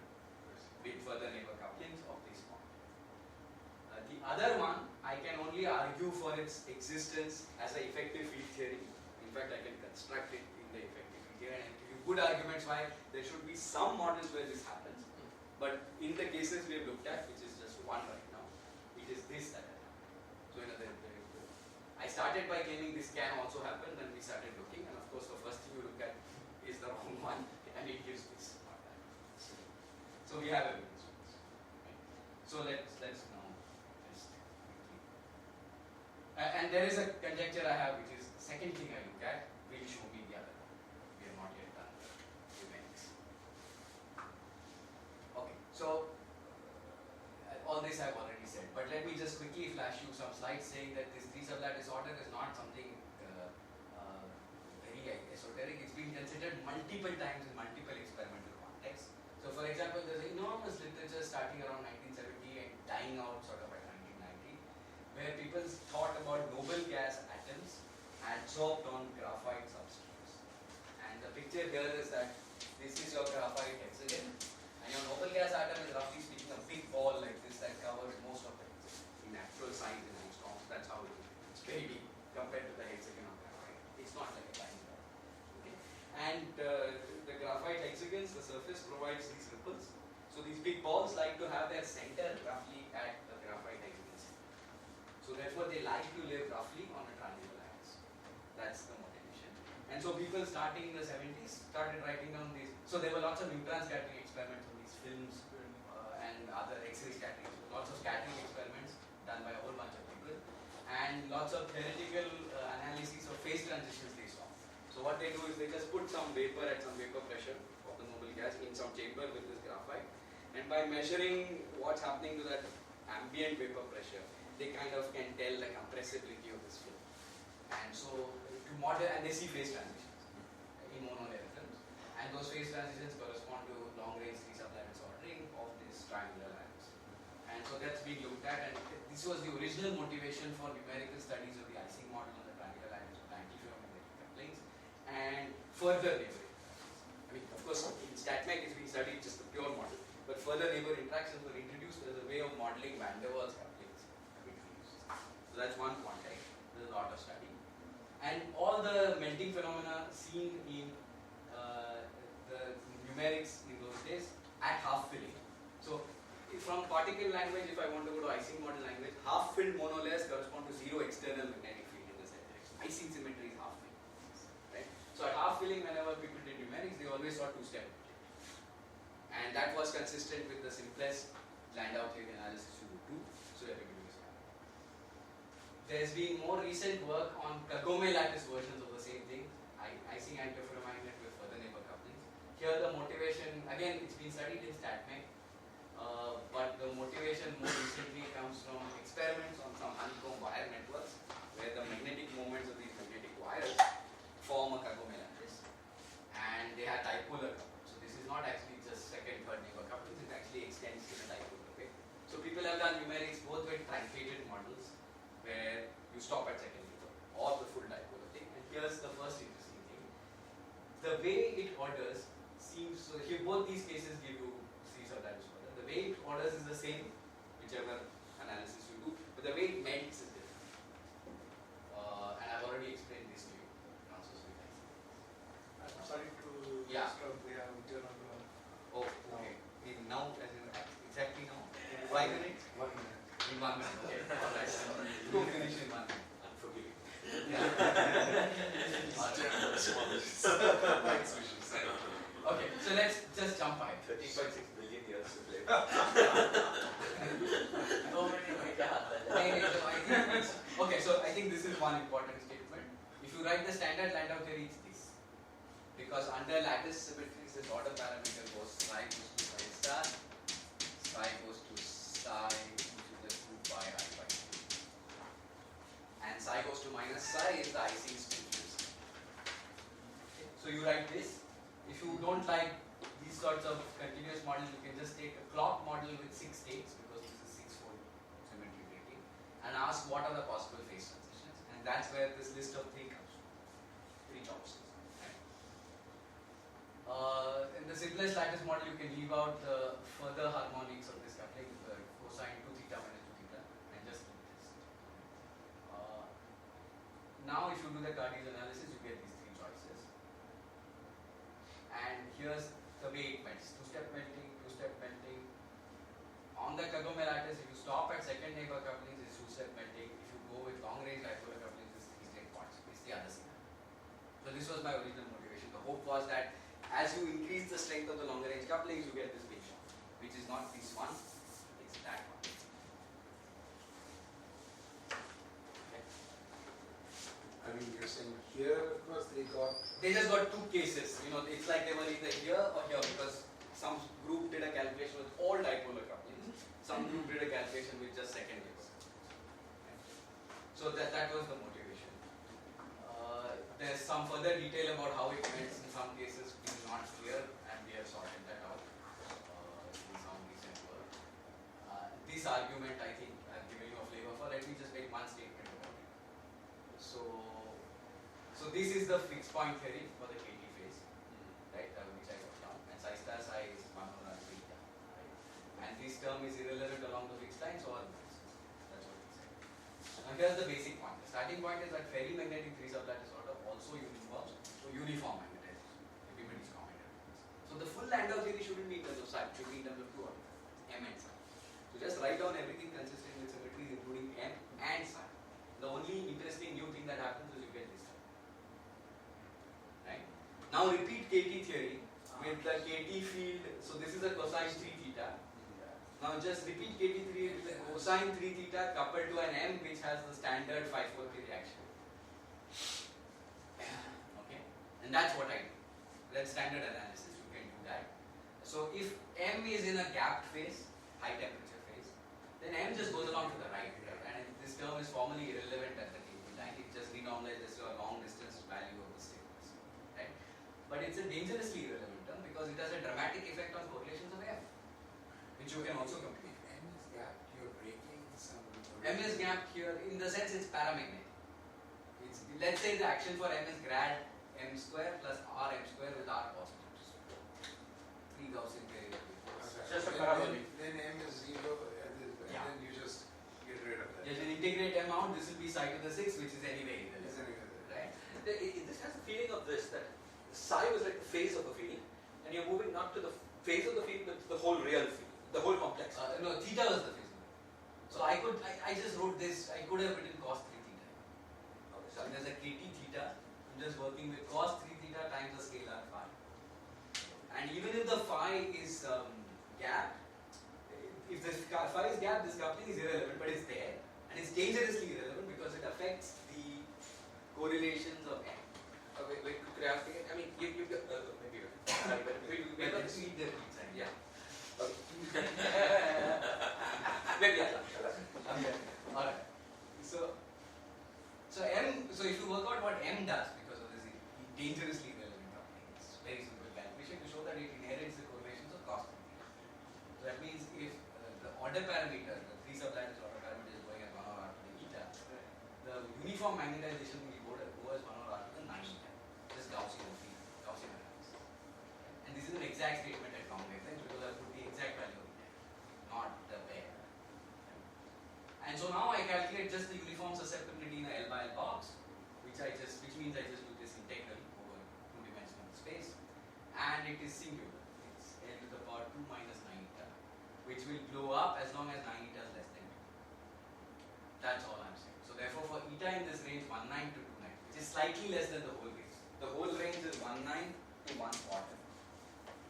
with further neighbor couplings of this model. The other one, I can only argue for its existence as an effective field theory. In fact, I can construct it in the effective field theory and give you good arguments why there should be some models where this happens. But in the cases we have looked at, which is just one right now, it is this that has happened. So I started by claiming this can also happen, then we started looking, and of course the first thing you look at is the wrong one, and it gives this, not that. So we have evidence for this. Right? So let's now just quickly. And there is a conjecture I have, which is the second thing I look at will show me the other one. We have not yet done the events. Okay, so all this I've already said, but let me just quickly flash you some slides saying that this three-sublattice order is not something very esoteric. It's been considered multiple times in multiple experimental contexts. So for example, there's enormous literature starting around 1970 and dying out sort of at 1990, where people thought about noble gas atoms adsorbed on graphite substrates. And the picture here is that this is your graphite hexagon, and your noble gas atom is roughly speaking a big ball like this that covers most of the hexagon in actual size in angstroms. That's how it is. It's very big compared to the hexagon of graphite. It's not like a tiny ball. Okay? And the graphite hexagons, the surface provides these ripples. So these big balls like to have their center roughly at the graphite hexagon center. So therefore they like to live roughly on a triangular axis. That's the motivation. And so people starting in the 70s started writing down these. So there were lots of neutron scattering experiments on these films and other X-ray scattering. So lots of scattering experiments done by a whole bunch of people, and lots of theoretical analyses of phase transitions they saw. So what they do is they just put some vapor at some vapor pressure of the noble gas in some chamber with this graphite, and by measuring what's happening to that ambient vapor pressure, they kind of can tell the compressibility of this film. And so to model, and they see phase transitions in monolayer films, and those phase transitions correspond to long-range three-sublattice ordering of this triangular lattice. And so that's being looked at, and this was the original motivation for numerical studies of the icing model on the triangular lattice with antiferromagnetic couplings and further neighbor interactions. I mean, of course, in StatMech it's been studied just the pure model, but further neighbor interactions were introduced as a way of modeling van der Waals couplings. So that's one context. There's a lot of study. And all the melting phenomena seen in the numerics in those days at half filling. So from particle language, if I want to go to icing model language, half filled monolayers correspond to zero external magnetic field in the cell direction. Icing symmetry is half filled. Right? So at half filling, whenever people did numerics, they always saw two-step. And that was consistent with the simplest Landau theory analysis you would do. So everybody was happy. There's been more recent work on Kagome lattice versions of the same thing, icing antiferromagnet with further neighbor couplings. Here the motivation, again it's been studied in StatMech, but the motivation more recently comes from experiments on some honeycomb wire networks where the magnetic moments of these magnetic wires form a Kagome lattice, and they have dipolar couplings. So this is not actually just second, third neighbor couplings, it actually extends to the dipolar way. So people have done numerics both with truncated models where you stop at second neighbor or the full dipolar thing. And here's the first interesting thing. The way it orders seems, so here both these cases give you three-sublattice order. The way it orders is the same, whichever analysis you do, but the way it melts is different. And I've already explained this to you. I'm sorry to Yeah. disturb, we have journal. Oh, okay. Now, as in exactly now? 5 minutes? 1 minute. In 1 minute, okay. Alright. Go finish in 1 minute. Unforgiving. Okay, so let's just jump by 30.6 billion years to play. Okay, so I think this is one important statement. If you write the standard Landau theory, it's this. Because under lattice symmetries, this order parameter goes psi goes to psi star, psi goes to psi into the 2 pi I by 2. And psi goes to minus psi is the icing spinflips. Okay. So you write this. If you don't like these sorts of continuous models, you can just take a clock model with 6 states, because this is 6-fold symmetry breaking, and ask what are the possible phase transitions. And that's where this list of 3 comes from. 3 choices. In the simplest lattice model, you can leave out the further harmonics of this coupling, the cosine 2 theta minus 2 theta, and just keep this. Now, if you do the Cartesian analysis, you get these 3 choices. And here's the way it melts: two-step melting, two-step melting. On the Kagome lattice, if you stop at second neighbor couplings, it's two-step melting. If you go with long-range dipolar couplings, it's 3-step points. It's the other side. So this was my original motivation. The hope was that as you increase the strength of the longer range couplings, you get this big shock, which is not this one, it's that one. Okay. I mean, you're saying here, because They just got 2 cases. You know, it's like they were either here or here, because some group did a calculation with all dipolar couplings, some group did a calculation with just second neighbor. Okay. So that was the motivation. There's some further detail about how it melts in some cases, which is not clear, and we have sorted that out in some recent work. This argument, I think, I've given you a flavor for. Let me just make one statement about it. So this is the fixed point theory for the KT phase, right, which I got down, and psi star psi is 1 over r theta, right? And this term is irrelevant along the fixed lines or that's what we said. Now here's the basic point. The starting point is that ferrimagnetic 3-sublattice order also uniforms to uniform magnetization. Everybody's commented on this. So the full Landau theory shouldn't be in terms of psi, it should be in terms of 2 orders, m and psi. So just write down everything consistent with symmetries, including m and psi. The only interesting new thing that happens is you get this term. Right? Now repeat KT theory with the KT field. So this is a cosine 3 theta. Now just repeat KT theory with the cosine 3 theta coupled to an m which has the standard 5-4 reaction. Okay? And that's what I do. That's standard analysis, you can do that. So if m is in a gapped phase, high temperature phase, then m just goes along to the right. And this term is formally irrelevant at the KT line. It just renormalizes your long distance value of the stiffness. Right? But it's a dangerously irrelevant term because it has a dramatic effect on correlations of m, which you can also compute. if m is gapped, you're breaking some. M is gapped here in the sense it's paramagnetic. Let's say the action for m is grad m square plus r m square with r positives. 3 Gaussian variables. Just a parabolic. Then m is 0, and then you just get rid of that. Just integrate m out, this will be psi to the 6, which is anyway Is irrelevant. anyway there. Right? This has a feeling of this, that psi was like the phase of a field, and you're moving not to the phase of the field, but to the whole real field, the whole complex. No, theta was the phase. So I just wrote this, I could have written cos 3 theta. Okay, So there's a KT theta, I'm just working with cos 3 theta times the scalar phi. And even if the phi is gapped, if the phi is gapped, this coupling is irrelevant, but it's there. And it's dangerously irrelevant because it affects the correlations of m. Wait, could I ask again? I mean, maybe sorry, but Let's read the pizza. yeah. Okay. Maybe I'll Okay. Alright. So if you work out what m does because of this dangerously irrelevant coupling, it's very simple calculation to show that it inherits the correlations of cos theta. So that means if the order parameter, the 3-sublattice order parameter is going at 1 over r to the eta, the uniform magnetization will go as 1 over r to the 9 eta. Just Gaussian analysis. And this is an exact statement at long wavelengths because I put the exact value of eta, not the pair. And so now I calculate just the uniform susceptibility in a L by L box, which means I just do this integral over 2-dimensional space, and it is singular. It's L to the power 2 minus 9 eta, which will blow up as long as 9 eta is less than 2. That's all I'm saying. So therefore, for eta in this range 19 to 29, which is slightly less than the whole range. The whole range is 19 to 1 quarter.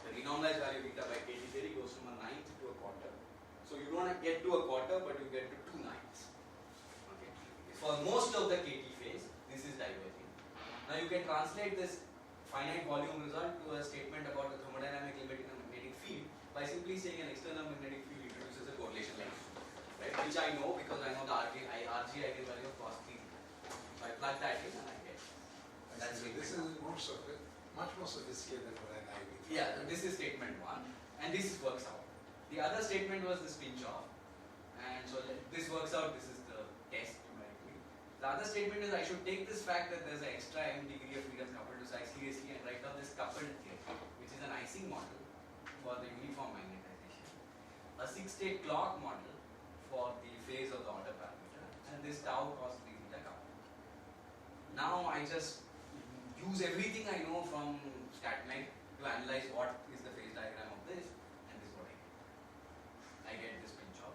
The renormalized value of eta by KT theory goes from a ninth to a quarter. So you don't get to a quarter, but you get to 2 ninths. Okay. For most of the KT phase, this is diverging. can translate this finite volume result to a statement about the thermodynamic limiting a magnetic field by simply saying an external magnetic field introduces a correlation line, right? Which I know because I know the RG eigenvalue of cos theta. So I plug that in and I get. That's This is much more sophisticated than what I did. Yeah, this is statement 1, and this works out. The other statement was this pinch off, and so this works out. This is the test numerically. The other statement is I should take this fact that there's an extra m degree of freedom coupled to psi seriously and write down this coupled theory, which is an Ising model for the uniform magnetization, a 6-state clock model for the phase of the order parameter, and this tau cos 3 theta couple. Now I just use everything I know from StatMech to analyze what is the phase diagram of this, and this is what I get. I get this pinch off.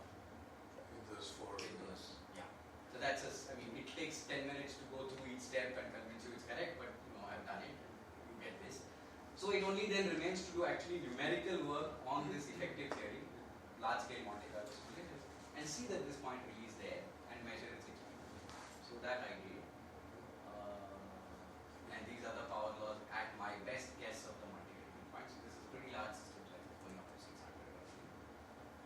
With those four. Yeah. So that's I mean, it takes 10 minutes to go through each step and convince you it's correct, but I've done it. You get this. So it only then remains to do actually numerical work on this effective theory, large scale Monte Carlo simulators, and see that this point really is there and measure its experience. So that I did. And these are the power laws at my best guess of the Monte Carlo points. So this is pretty large systems, like going up to 600 roughly.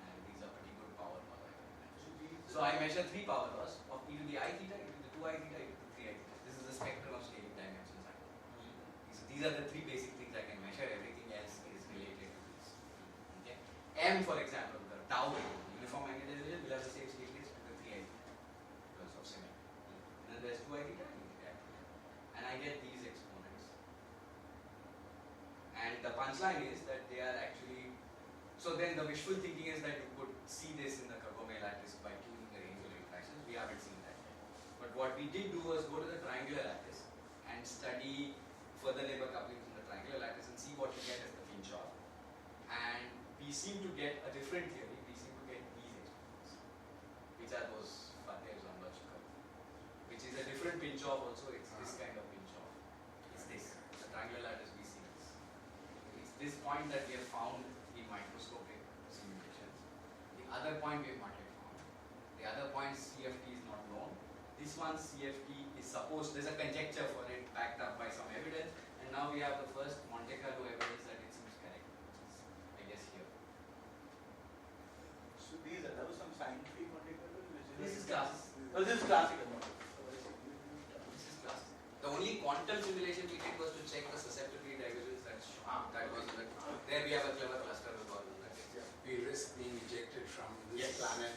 And these are pretty good power laws I can imagine. So I measure 3 power laws of e to the I theta, e to the 2 I theta, e to the 3 I theta. This is the spectrum of scaling dimensions I know. So these are the 3 basic things I can measure. Everything else is related to this. Okay. M, for example, the tau uniform magnetization will have the same scaling as the 3 I theta because of symmetry. And then there's 2 I theta and e theta. And I get these exponents. And the punchline is that they are actually, so then the wishful thinking is that you could see this in the Kagome lattice by tuning the range of interactions. We haven't seen that yet. But what we did do was go to the triangular lattice and study further neighbor couplings in the triangular lattice and see what you get as the pinch off. And we seem to get a different theory. We seem to get these exponents, which are those Fateh's on logical, which is a different pinch off also. It's this kind of pinch off. It's this. The triangular lattice we see this. It's this point that we have found in microscopic simulations. The other point we have not yet found. The other point CFT is not known. This one CFT is supposed, there's a conjecture for it backed up by some evidence, and now we have the first Monte Carlo evidence that it seems correct, which is, I guess, here. So these allow some scientific Monte Carlo? This is classic. Oh, this is classical model. This is classic. The only quantum simulation we did was to check the susceptibility divergence that's shown. That was there we have a clever cluster with all of that. We risk being ejected from this Yes. planet.